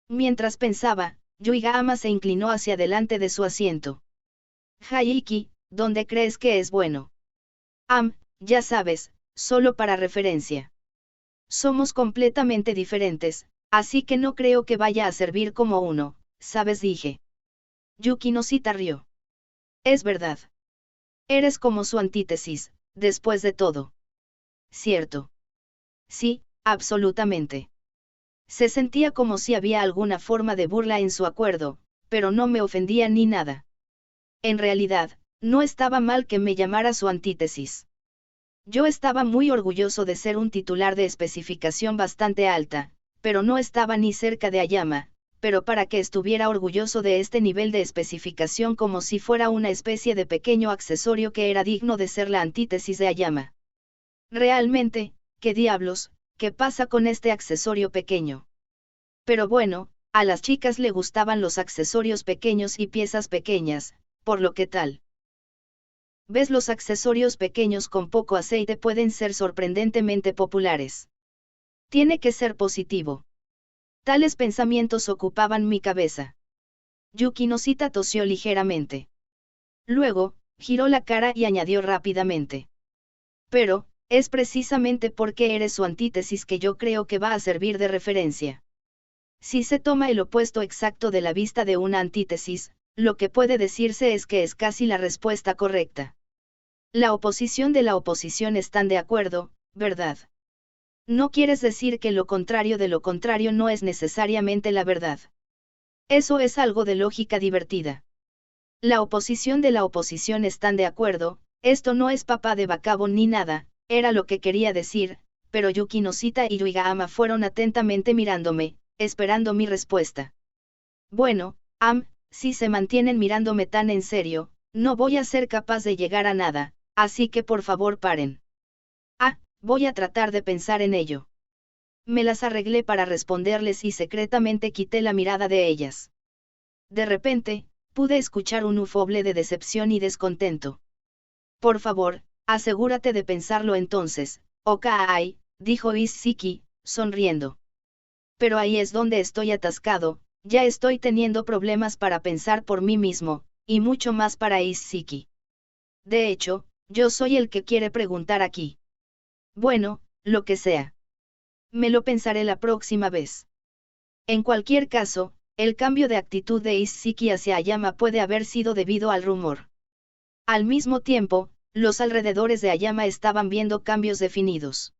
Mientras pensaba, Yuigahama se inclinó hacia adelante de su asiento. Hayiki, ¿dónde crees que es bueno? Ya sabes, solo para referencia. Somos completamente diferentes, así que no creo que vaya a servir como uno, ¿sabes? Dije. Yuki Noshita rió. Es verdad. Eres como su antítesis, después de todo. ¿Cierto? Sí, absolutamente. Se sentía como si había alguna forma de burla en su acuerdo, pero no me ofendía ni nada. En realidad, no estaba mal que me llamara su antítesis. Yo estaba muy orgulloso de ser un titular de especificación bastante alta, pero no estaba ni cerca de Ayama, pero para que estuviera orgulloso de este nivel de especificación como si fuera una especie de pequeño accesorio que era digno de ser la antítesis de Ayama. Realmente, ¿qué diablos, qué pasa con este accesorio pequeño? Pero bueno, a las chicas le gustaban los accesorios pequeños y piezas pequeñas, por lo que tal. ¿Ves? Los accesorios pequeños con poco aceite pueden ser sorprendentemente populares. Tiene que ser positivo. Tales pensamientos ocupaban mi cabeza. Yuki Noshita tosió ligeramente. Luego, giró la cara y añadió rápidamente. Pero, es precisamente porque eres su antítesis que yo creo que va a servir de referencia. Si se toma el opuesto exacto de la vista de una antítesis, lo que puede decirse es que es casi la respuesta correcta. La oposición de la oposición están de acuerdo, ¿verdad? No quieres decir que lo contrario de lo contrario no es necesariamente la verdad. Eso es algo de lógica divertida. La oposición de la oposición están de acuerdo, esto no es papá de bacabo ni nada, era lo que quería decir, pero Yuki Noshita y Yuigahama fueron atentamente mirándome, esperando mi respuesta. Bueno, si se mantienen mirándome tan en serio, no voy a ser capaz de llegar a nada, así que por favor paren. Voy a tratar de pensar en ello. Me las arreglé para responderles y secretamente quité la mirada de ellas. De repente, pude escuchar un ufoble de decepción y descontento. Por favor, asegúrate de pensarlo entonces, Okai, dijo Isshiki, sonriendo. Pero ahí es donde estoy atascado, ya estoy teniendo problemas para pensar por mí mismo, y mucho más para Isshiki. De hecho, yo soy el que quiere preguntar aquí. Bueno, lo que sea. Me lo pensaré la próxima vez. En cualquier caso, el cambio de actitud de Isshiki hacia Ayama puede haber sido debido al rumor. Al mismo tiempo, los alrededores de Ayama estaban viendo cambios definidos.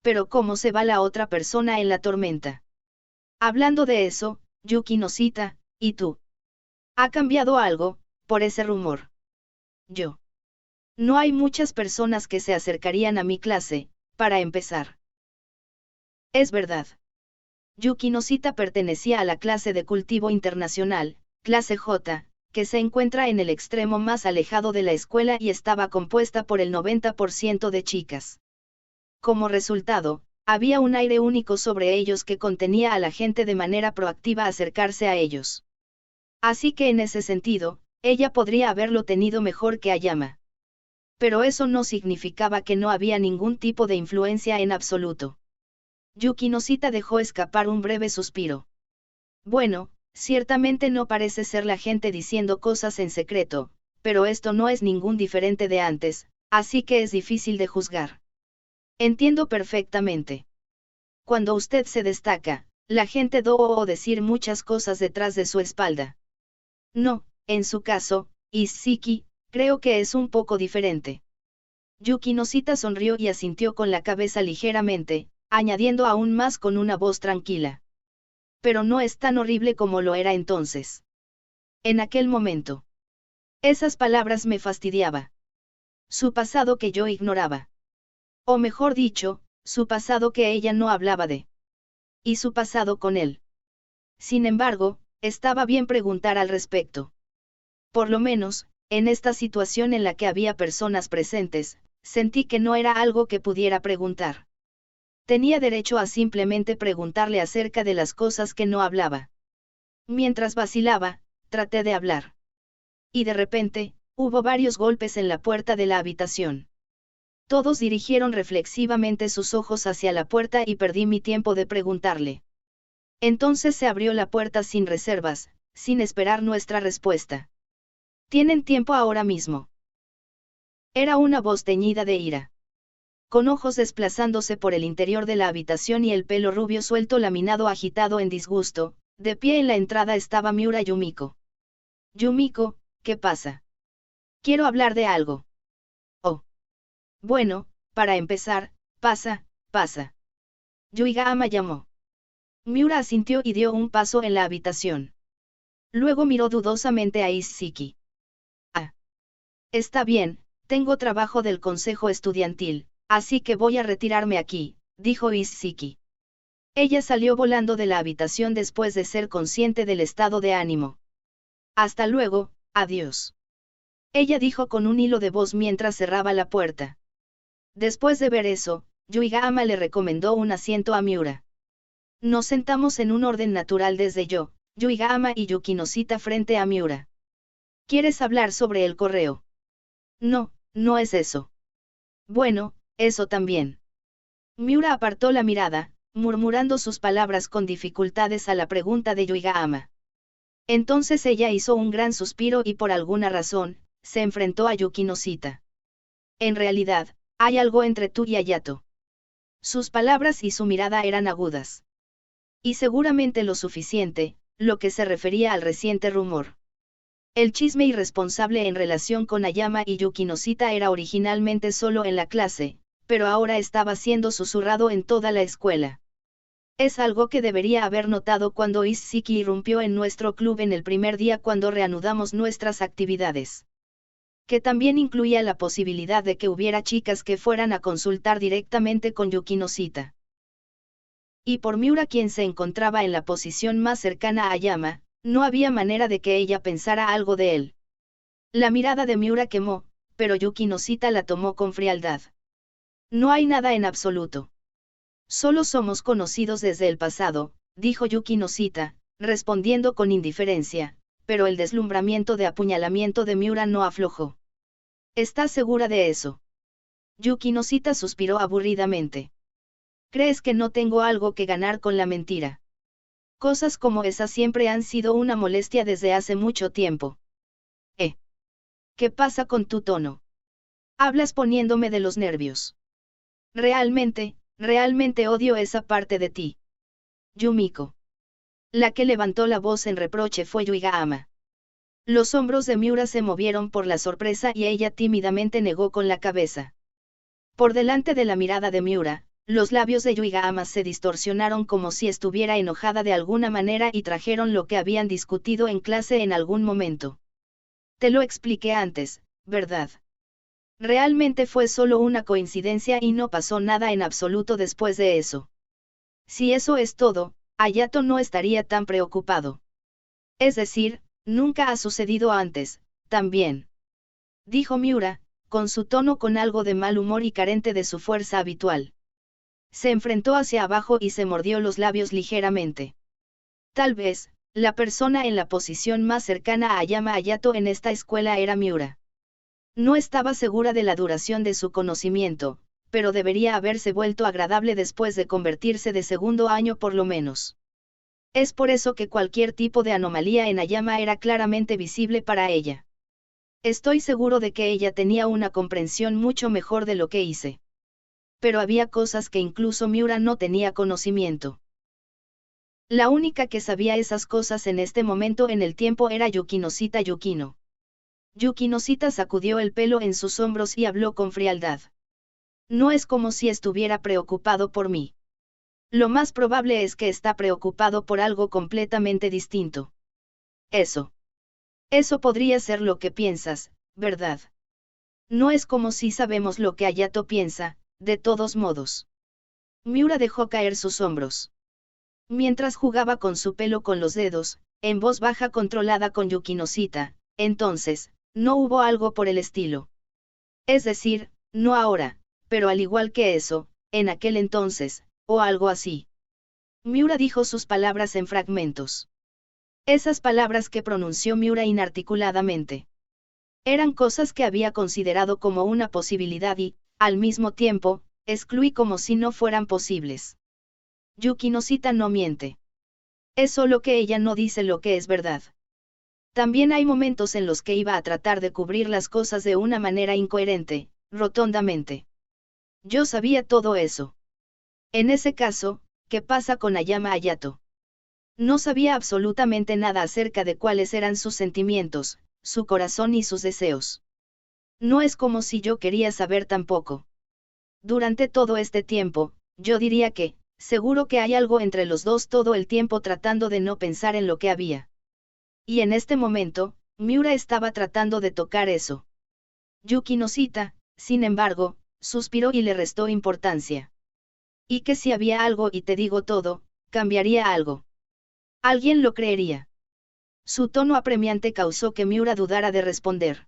Pero ¿cómo se va la otra persona en la tormenta? Hablando de eso, Yuki Noshita, ¿y tú? ¿Ha cambiado algo, por ese rumor? Yo. No hay muchas personas que se acercarían a mi clase, para empezar. Es verdad. Yuki Noshita pertenecía a la clase de cultivo internacional, clase J, que se encuentra en el extremo más alejado de la escuela y estaba compuesta por el 90% de chicas. Como resultado, había un aire único sobre ellos que contenía a la gente de manera proactiva a acercarse a ellos. Así que en ese sentido, ella podría haberlo tenido mejor que Ayama. Pero eso no significaba que no había ningún tipo de influencia en absoluto. Yuki Noshita dejó escapar un breve suspiro. Bueno, ciertamente no parece ser la gente diciendo cosas en secreto, pero esto no es ningún diferente de antes, así que es difícil de juzgar. Entiendo perfectamente. Cuando usted se destaca, la gente debe decir muchas cosas detrás de su espalda. No, en su caso, Isshiki, creo que es un poco diferente. Yuki Noshita sonrió y asintió con la cabeza ligeramente, añadiendo aún más con una voz tranquila. Pero no es tan horrible como lo era entonces. En aquel momento. Esas palabras me fastidiaba. Su pasado que yo ignoraba. O mejor dicho, su pasado que ella no hablaba de. Y su pasado con él. Sin embargo, estaba bien preguntar al respecto. Por lo menos, en esta situación en la que había personas presentes, sentí que no era algo que pudiera preguntar. Tenía derecho a simplemente preguntarle acerca de las cosas que no hablaba. Mientras vacilaba, traté de hablar. Y de repente, hubo varios golpes en la puerta de la habitación. Todos dirigieron reflexivamente sus ojos hacia la puerta y perdí mi tiempo de preguntarle. Entonces se abrió la puerta sin reservas, sin esperar nuestra respuesta. ¿Tienen tiempo ahora mismo? Era una voz teñida de ira. Con ojos desplazándose por el interior de la habitación y el pelo rubio suelto laminado agitado en disgusto, de pie en la entrada estaba Miura Yumiko. Yumiko, ¿qué pasa? Quiero hablar de algo. Oh. Bueno, para empezar, pasa, pasa. Yuigahama llamó. Miura asintió y dio un paso en la habitación. Luego miró dudosamente a Isshiki. Ah. Está bien, tengo trabajo del consejo estudiantil, así que voy a retirarme aquí, dijo Isshiki. Ella salió volando de la habitación después de ser consciente del estado de ánimo. Hasta luego, adiós. Ella dijo con un hilo de voz mientras cerraba la puerta. Después de ver eso, Yuigahama le recomendó un asiento a Miura. Nos sentamos en un orden natural desde yo, Yuigahama y Yuki Noshita frente a Miura. ¿Quieres hablar sobre el correo? No, no es eso. Bueno, eso también. Miura apartó la mirada, murmurando sus palabras con dificultades a la pregunta de Yuigahama. Entonces ella hizo un gran suspiro y por alguna razón, se enfrentó a Yuki Noshita. En realidad, hay algo entre tú y Hayato. Sus palabras y su mirada eran agudas. Y seguramente lo suficiente, lo que se refería al reciente rumor. El chisme irresponsable en relación con Ayama y Yuki Noshita era originalmente solo en la clase, pero ahora estaba siendo susurrado en toda la escuela. Es algo que debería haber notado cuando Isshiki irrumpió en nuestro club en el primer día cuando reanudamos nuestras actividades. Que también incluía la posibilidad de que hubiera chicas que fueran a consultar directamente con Yuki Noshita. Y por Miura, quien se encontraba en la posición más cercana a Ayama, no había manera de que ella pensara algo de él. La mirada de Miura quemó, pero Yuki Noshita la tomó con frialdad. No hay nada en absoluto. Solo somos conocidos desde el pasado, dijo Yuki Noshita, respondiendo con indiferencia, pero el deslumbramiento de apuñalamiento de Miura no aflojó. ¿Estás segura de eso? Yuki Noshita suspiró aburridamente. ¿Crees que no tengo algo que ganar con la mentira? Cosas como esas siempre han sido una molestia desde hace mucho tiempo. ¿Qué pasa con tu tono? Hablas poniéndome de los nervios. Realmente odio esa parte de ti. Yumiko. La que levantó la voz en reproche fue Yuiga-ama. Los hombros de Miura se movieron por la sorpresa y ella tímidamente negó con la cabeza. Por delante de la mirada de Miura, los labios de Yuiga-ama se distorsionaron como si estuviera enojada de alguna manera y trajeron lo que habían discutido en clase en algún momento. Te lo expliqué antes, ¿verdad? Realmente fue solo una coincidencia y no pasó nada en absoluto después de eso. Si eso es todo, Hayato no estaría tan preocupado. Es decir, nunca ha sucedido antes, también. Dijo Miura, con su tono con algo de mal humor y carente de su fuerza habitual. Se enfrentó hacia abajo y se mordió los labios ligeramente. Tal vez, la persona en la posición más cercana a Ayama Hayato en esta escuela era Miura. No estaba segura de la duración de su conocimiento, pero debería haberse vuelto agradable después de convertirse de segundo año por lo menos. Es por eso que cualquier tipo de anomalía en Ayama era claramente visible para ella. Estoy seguro de que ella tenía una comprensión mucho mejor de lo que hice. Pero había cosas que incluso Miura no tenía conocimiento. La única que sabía esas cosas en este momento en el tiempo era Yukinosita Yukino. Yukinosita sacudió el pelo en sus hombros y habló con frialdad. No es como si estuviera preocupado por mí. Lo más probable es que está preocupado por algo completamente distinto. Eso podría ser lo que piensas, ¿verdad? No es como si sabemos lo que Hayato piensa, de todos modos. Miura dejó caer sus hombros. Mientras jugaba con su pelo con los dedos, en voz baja controlada con Yukinosita, entonces, no hubo algo por el estilo. Es decir, no ahora, pero al igual que eso, en aquel entonces, o algo así. Miura dijo sus palabras en fragmentos. Esas palabras que pronunció Miura inarticuladamente. Eran cosas que había considerado como una posibilidad y, al mismo tiempo, excluí como si no fueran posibles. Yukinosita no miente. Es solo que ella no dice lo que es verdad. También hay momentos en los que iba a tratar de cubrir las cosas de una manera incoherente, rotundamente. Yo sabía todo eso. En ese caso, ¿qué pasa con Ayama Hayato? No sabía absolutamente nada acerca de cuáles eran sus sentimientos, su corazón y sus deseos. No es como si yo quería saber tampoco. Durante todo este tiempo, yo diría que, seguro que hay algo entre los dos todo el tiempo tratando de no pensar en lo que había. Y en este momento, Miura estaba tratando de tocar eso. Yukinosita, sin embargo, suspiró y le restó importancia. Y que si había algo y te digo todo, cambiaría algo. Alguien lo creería. Su tono apremiante causó que Miura dudara de responder.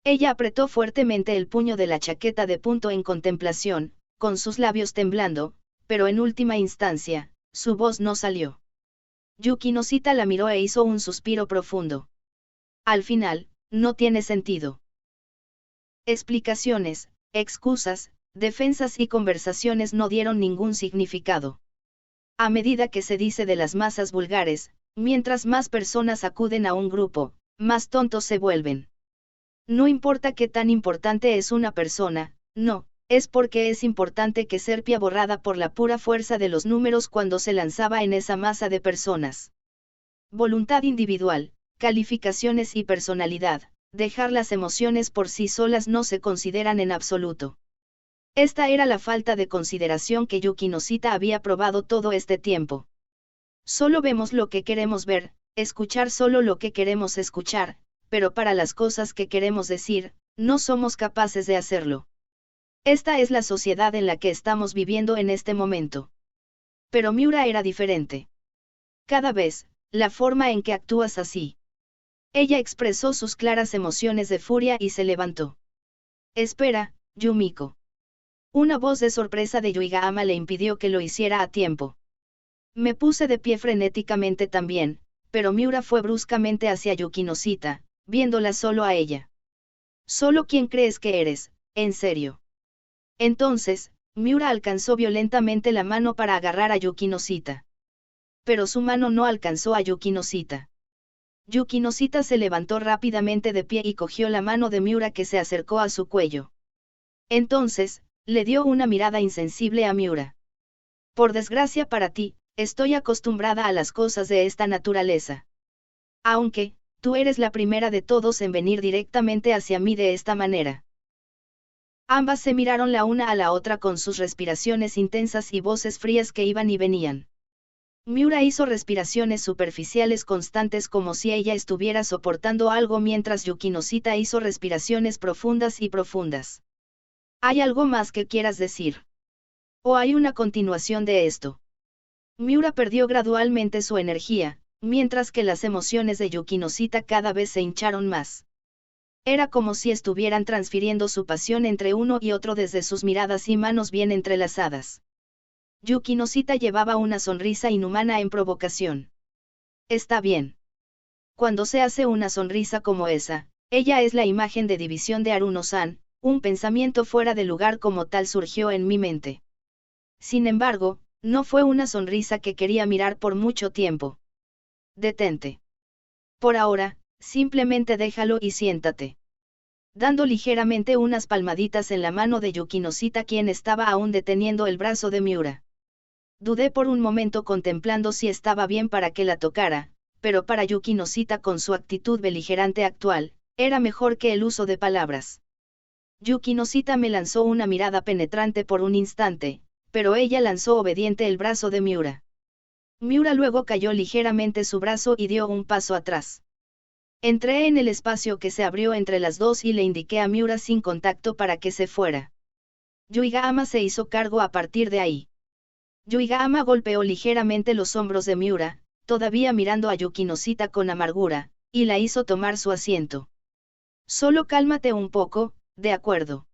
Ella apretó fuertemente el puño de la chaqueta de punto en contemplación, con sus labios temblando, pero en última instancia, su voz no salió. Yukinosita la miró e hizo un suspiro profundo. Al final, no tiene sentido. Explicaciones, excusas, defensas y conversaciones no dieron ningún significado. A medida que se dice de las masas vulgares, mientras más personas acuden a un grupo, más tontos se vuelven. No importa qué tan importante es una persona, no, es porque es importante que Serpia borrada por la pura fuerza de los números cuando se lanzaba en esa masa de personas. Voluntad individual, calificaciones y personalidad, dejar las emociones por sí solas no se consideran en absoluto. Esta era la falta de consideración que Yukinosita había probado todo este tiempo. Solo vemos lo que queremos ver, escuchar solo lo que queremos escuchar, pero para las cosas que queremos decir, no somos capaces de hacerlo. Esta es la sociedad en la que estamos viviendo en este momento. Pero Miura era diferente. Cada vez, la forma en que actúas así. Ella expresó sus claras emociones de furia y se levantó. Espera, Yumiko. Una voz de sorpresa de Yuiga-ama le impidió que lo hiciera a tiempo. Me puse de pie frenéticamente también, pero Miura fue bruscamente hacia Yukinosita, viéndola solo a ella. ¿Solo quién crees que eres, en serio? Entonces, Miura alcanzó violentamente la mano para agarrar a Yukinosita. pero su mano no alcanzó a Yukinosita. Yukinosita se levantó rápidamente de pie y cogió la mano de Miura que se acercó a su cuello. Entonces, le dio una mirada insensible a Miura. Por desgracia para ti, estoy acostumbrada a las cosas de esta naturaleza. Aunque, tú eres la primera de todos en venir directamente hacia mí de esta manera. Ambas se miraron la una a la otra con sus respiraciones intensas y voces frías que iban y venían. Miura hizo respiraciones superficiales constantes como si ella estuviera soportando algo mientras Yukinosita hizo respiraciones profundas y profundas. ¿Hay algo más que quieras decir? ¿O hay una continuación de esto? Miura perdió gradualmente su energía, mientras que las emociones de Yukinosita cada vez se hincharon más. Era como si estuvieran transfiriendo su pasión entre uno y otro desde sus miradas y manos bien entrelazadas. Yukinosita llevaba una sonrisa inhumana en provocación. Está bien. Cuando se hace una sonrisa como esa, ella es la imagen de división de Aruno-san, un pensamiento fuera de lugar como tal surgió en mi mente. Sin embargo, no fue una sonrisa que quería mirar por mucho tiempo. Detente. Por ahora, simplemente déjalo y siéntate. Dando ligeramente unas palmaditas en la mano de Yukinosita quien estaba aún deteniendo el brazo de Miura. Dudé por un momento contemplando si estaba bien para que la tocara, pero para Yukinosita con su actitud beligerante actual, era mejor que el uso de palabras. Yukinosita me lanzó una mirada penetrante por un instante, pero ella lanzó obediente el brazo de Miura. Miura luego cayó ligeramente su brazo y dio un paso atrás. Entré en el espacio que se abrió entre las dos y le indiqué a Miura sin contacto para que se fuera. Yuigahama se hizo cargo a partir de ahí. Yuigahama golpeó ligeramente los hombros de Miura, todavía mirando a Yukinosita con amargura, y la hizo tomar su asiento. Solo cálmate un poco, ¿de acuerdo?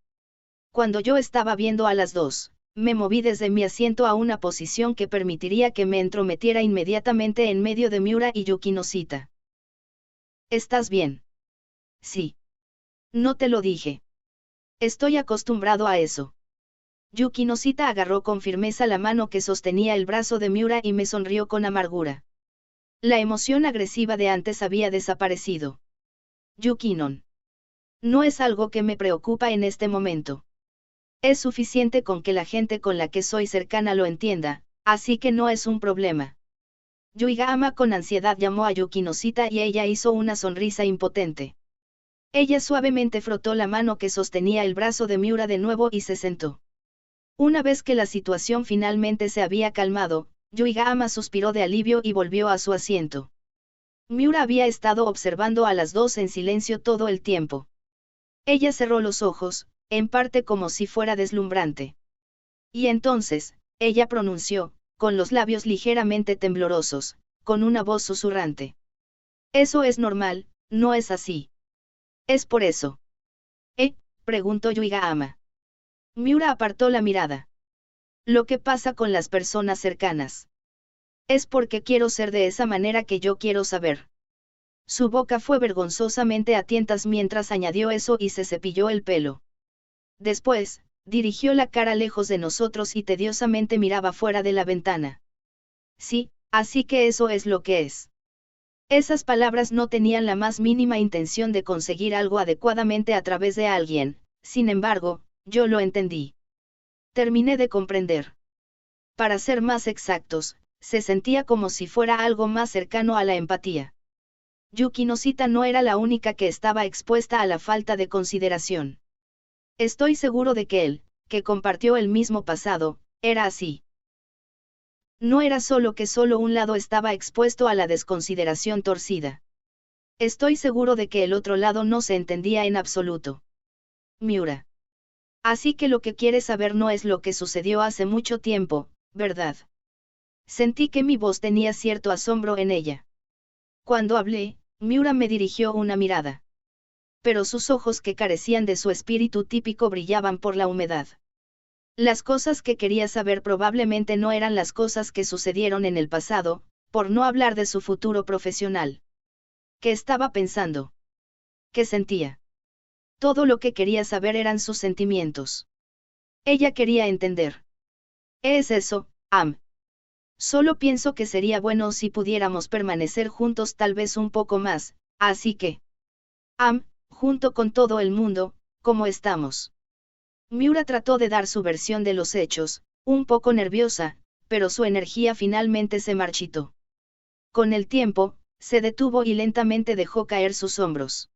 Cuando yo estaba viendo a las dos, me moví desde mi asiento a una posición que permitiría que me entrometiera inmediatamente en medio de Miura y Yukinosita. ¿Estás bien? Sí. No te lo dije. Estoy acostumbrado a eso. Yukinosita agarró con firmeza la mano que sostenía el brazo de Miura y me sonrió con amargura. La emoción agresiva de antes había desaparecido. Yukinon. No es algo que me preocupa en este momento. Es suficiente con que la gente con la que soy cercana lo entienda, así que no es un problema. Yuigahama con ansiedad llamó a Yukinosita y ella hizo una sonrisa impotente. Ella suavemente frotó la mano que sostenía el brazo de Miura de nuevo y se sentó. Una vez que la situación finalmente se había calmado, Yuigahama suspiró de alivio y volvió a su asiento. Miura había estado observando a las dos en silencio todo el tiempo. Ella cerró los ojos, en parte como si fuera deslumbrante. Y entonces, ella pronunció, con los labios ligeramente temblorosos, con una voz susurrante. Eso es normal, ¿no es así? Es por eso. Preguntó Yuigahama. Miura apartó la mirada. Lo que pasa con las personas cercanas. Es porque quiero ser de esa manera que yo quiero saber. Su boca fue vergonzosamente a tientas mientras añadió eso y se cepilló el pelo. Después, dirigió la cara lejos de nosotros y tediosamente miraba fuera de la ventana. Sí, así que eso es lo que es. Esas palabras no tenían la más mínima intención de conseguir algo adecuadamente a través de alguien, sin embargo, yo lo entendí. Terminé de comprender. Para ser más exactos, se sentía como si fuera algo más cercano a la empatía. Yukinosita no era la única que estaba expuesta a la falta de consideración. Estoy seguro de que él, que compartió el mismo pasado, era así. No era solo que solo un lado estaba expuesto a la desconsideración torcida. Estoy seguro de que el otro lado no se entendía en absoluto. Miura. Así que lo que quieres saber no es lo que sucedió hace mucho tiempo, ¿verdad? Sentí que mi voz tenía cierto asombro en ella. Cuando hablé, Miura me dirigió una mirada. Pero sus ojos que carecían de su espíritu típico brillaban por la humedad. Las cosas que quería saber probablemente no eran las cosas que sucedieron en el pasado, por no hablar de su futuro profesional. ¿Qué estaba pensando? ¿Qué sentía? Todo lo que quería saber eran sus sentimientos. Ella quería entender. ¿Es eso, Am? Solo pienso que sería bueno si pudiéramos permanecer juntos tal vez un poco más, así que... junto con todo el mundo, ¿cómo estamos? Miura trató de dar su versión de los hechos, un poco nerviosa, pero su energía finalmente se marchitó. Con el tiempo, se detuvo y lentamente dejó caer sus hombros.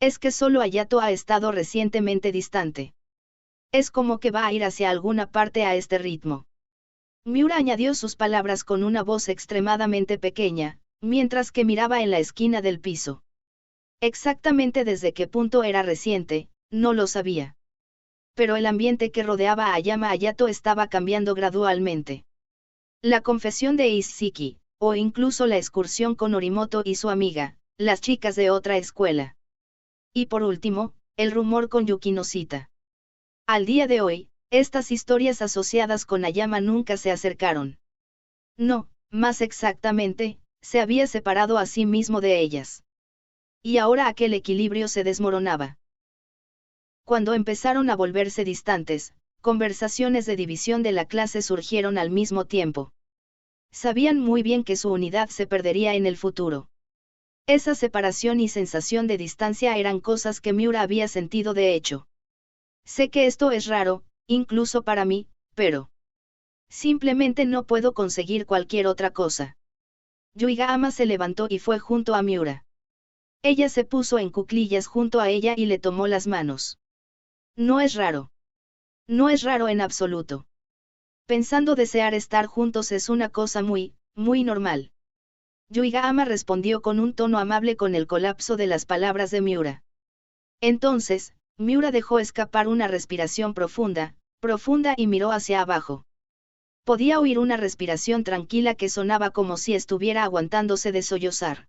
Es que solo Hayato ha estado recientemente distante. Es como que va a ir hacia alguna parte a este ritmo. Miura añadió sus palabras con una voz extremadamente pequeña, mientras que miraba en la esquina del piso. Exactamente desde qué punto era reciente, no lo sabía. Pero el ambiente que rodeaba a Ayama Hayato estaba cambiando gradualmente. La confesión de Isshiki, o incluso la excursión con Orimoto y su amiga, las chicas de otra escuela. Y por último, el rumor con Yukinoshita. Al día de hoy, estas historias asociadas con Ayama nunca se acercaron. No, más exactamente, se había separado a sí mismo de ellas. Y ahora aquel equilibrio se desmoronaba. Cuando empezaron a volverse distantes, conversaciones de división de la clase surgieron al mismo tiempo. Sabían muy bien que su unidad se perdería en el futuro. Esa separación y sensación de distancia eran cosas que Miura había sentido de hecho. Sé que esto es raro, incluso para mí, pero... simplemente no puedo conseguir cualquier otra cosa. Yuigahama se levantó y fue junto a Miura. Ella se puso en cuclillas junto a ella y le tomó las manos. No es raro. No es raro en absoluto. Pensando desear estar juntos es una cosa muy, muy normal. Yuigahama respondió con un tono amable con el colapso de las palabras de Miura. Entonces, Miura dejó escapar una respiración profunda, profunda y miró hacia abajo. Podía oír una respiración tranquila que sonaba como si estuviera aguantándose de sollozar.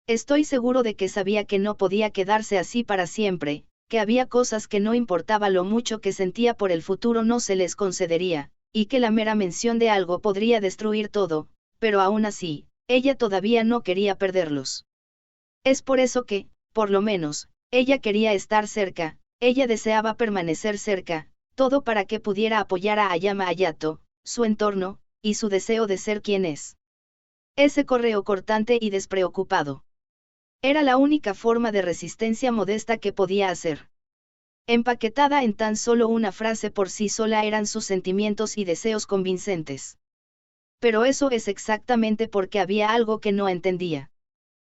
Estoy seguro de que sabía que no podía quedarse así para siempre, que había cosas que no importaba lo mucho que sentía por el futuro no se les concedería, y que la mera mención de algo podría destruir todo, pero aún así, ella todavía no quería perderlos. Es por eso que, por lo menos, ella quería estar cerca, ella deseaba permanecer cerca, todo para que pudiera apoyar a Ayama Hayato, su entorno, y su deseo de ser quien es. Ese correo cortante y despreocupado. Era la única forma de resistencia modesta que podía hacer. Empaquetada en tan solo una frase por sí sola eran sus sentimientos y deseos convincentes. Pero eso es exactamente porque había algo que no entendía.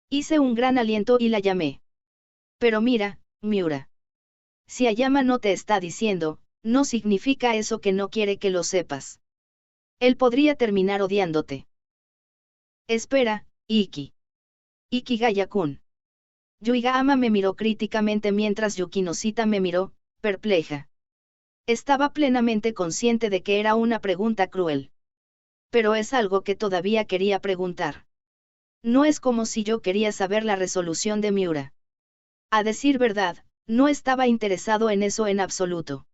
Hice un gran aliento y la llamé. Pero mira, Miura. Si Ayama no te está diciendo, no significa eso que no quiere que lo sepas. Él podría terminar odiándote. Espera, Iki. Ikigaya-kun. Yuigahama me miró críticamente mientras Yukinoshita me miró, perpleja. Estaba plenamente consciente de que era una pregunta cruel. Pero es algo que todavía quería preguntar. No es como si yo quería saber la resolución de Miura. A decir verdad, no estaba interesado en eso en absoluto.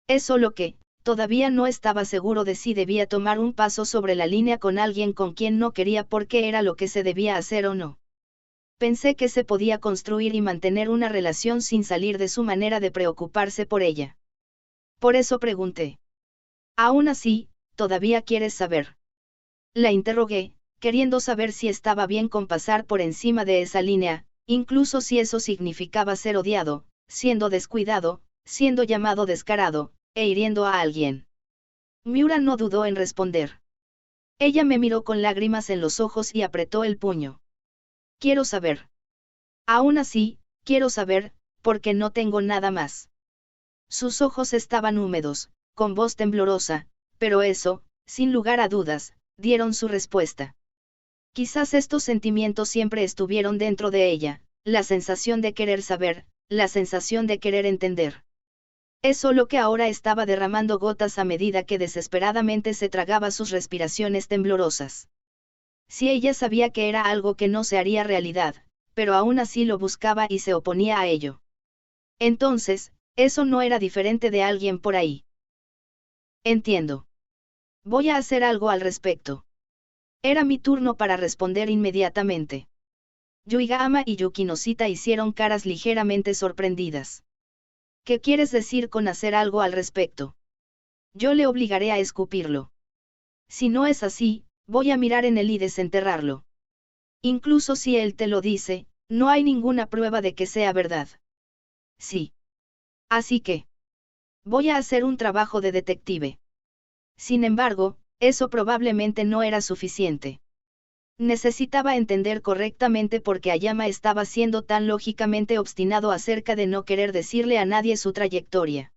Es solo que, todavía no estaba seguro de si debía tomar un paso sobre la línea con alguien con quien no quería porque era lo que se debía hacer o no. Pensé que se podía construir y mantener una relación sin salir de su manera de preocuparse por ella. Por eso pregunté. Aún así, ¿todavía quieres saber? La interrogué, queriendo saber si estaba bien con pasar por encima de esa línea, incluso si eso significaba ser odiado, siendo descuidado, siendo llamado descarado, e hiriendo a alguien. Miura no dudó en responder. Ella me miró con lágrimas en los ojos y apretó el puño. Quiero saber. Aún así, quiero saber, porque no tengo nada más. Sus ojos estaban húmedos, con voz temblorosa, pero eso, sin lugar a dudas, dieron su respuesta. Quizás estos sentimientos siempre estuvieron dentro de ella, la sensación de querer saber, la sensación de querer entender. Es solo que ahora estaba derramando gotas a medida que desesperadamente se tragaba sus respiraciones temblorosas. Si ella sabía que era algo que no se haría realidad, pero aún así lo buscaba y se oponía a ello. Entonces, eso no era diferente de alguien por ahí. Entiendo. Voy a hacer algo al respecto. Era mi turno para responder inmediatamente. Yuigahama y Yukinoshita hicieron caras ligeramente sorprendidas. ¿Qué quieres decir con hacer algo al respecto? Yo le obligaré a escupirlo. Si no es así, voy a mirar en él y desenterrarlo. Incluso si él te lo dice, no hay ninguna prueba de que sea verdad. Sí. Así que voy a hacer un trabajo de detective. Sin embargo, eso probablemente no era suficiente. Necesitaba entender correctamente por qué Ayama estaba siendo tan lógicamente obstinado acerca de no querer decirle a nadie su trayectoria.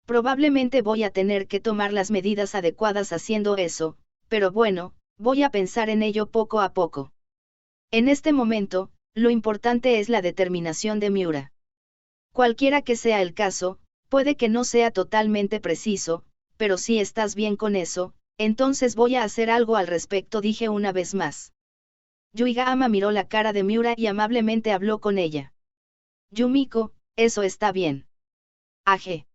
Probablemente voy a tener que tomar las medidas adecuadas haciendo eso, pero bueno, voy a pensar en ello poco a poco. En este momento, lo importante es la determinación de Miura. Cualquiera que sea el caso, puede que no sea totalmente preciso, pero si estás bien con eso, entonces voy a hacer algo al respecto, dije una vez más. Yuigahama miró la cara de Miura y amablemente habló con ella. Yumiko, eso está bien. Aje.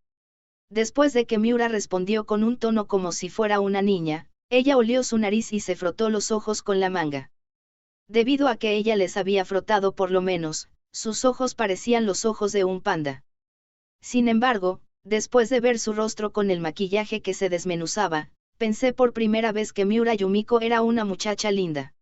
Después de que Miura respondió con un tono como si fuera una niña, ella olió su nariz y se frotó los ojos con la manga. Debido a que ella les había frotado por lo menos, sus ojos parecían los ojos de un panda. Sin embargo, después de ver su rostro con el maquillaje que se desmenuzaba, pensé por primera vez que Miura Yumiko era una muchacha linda.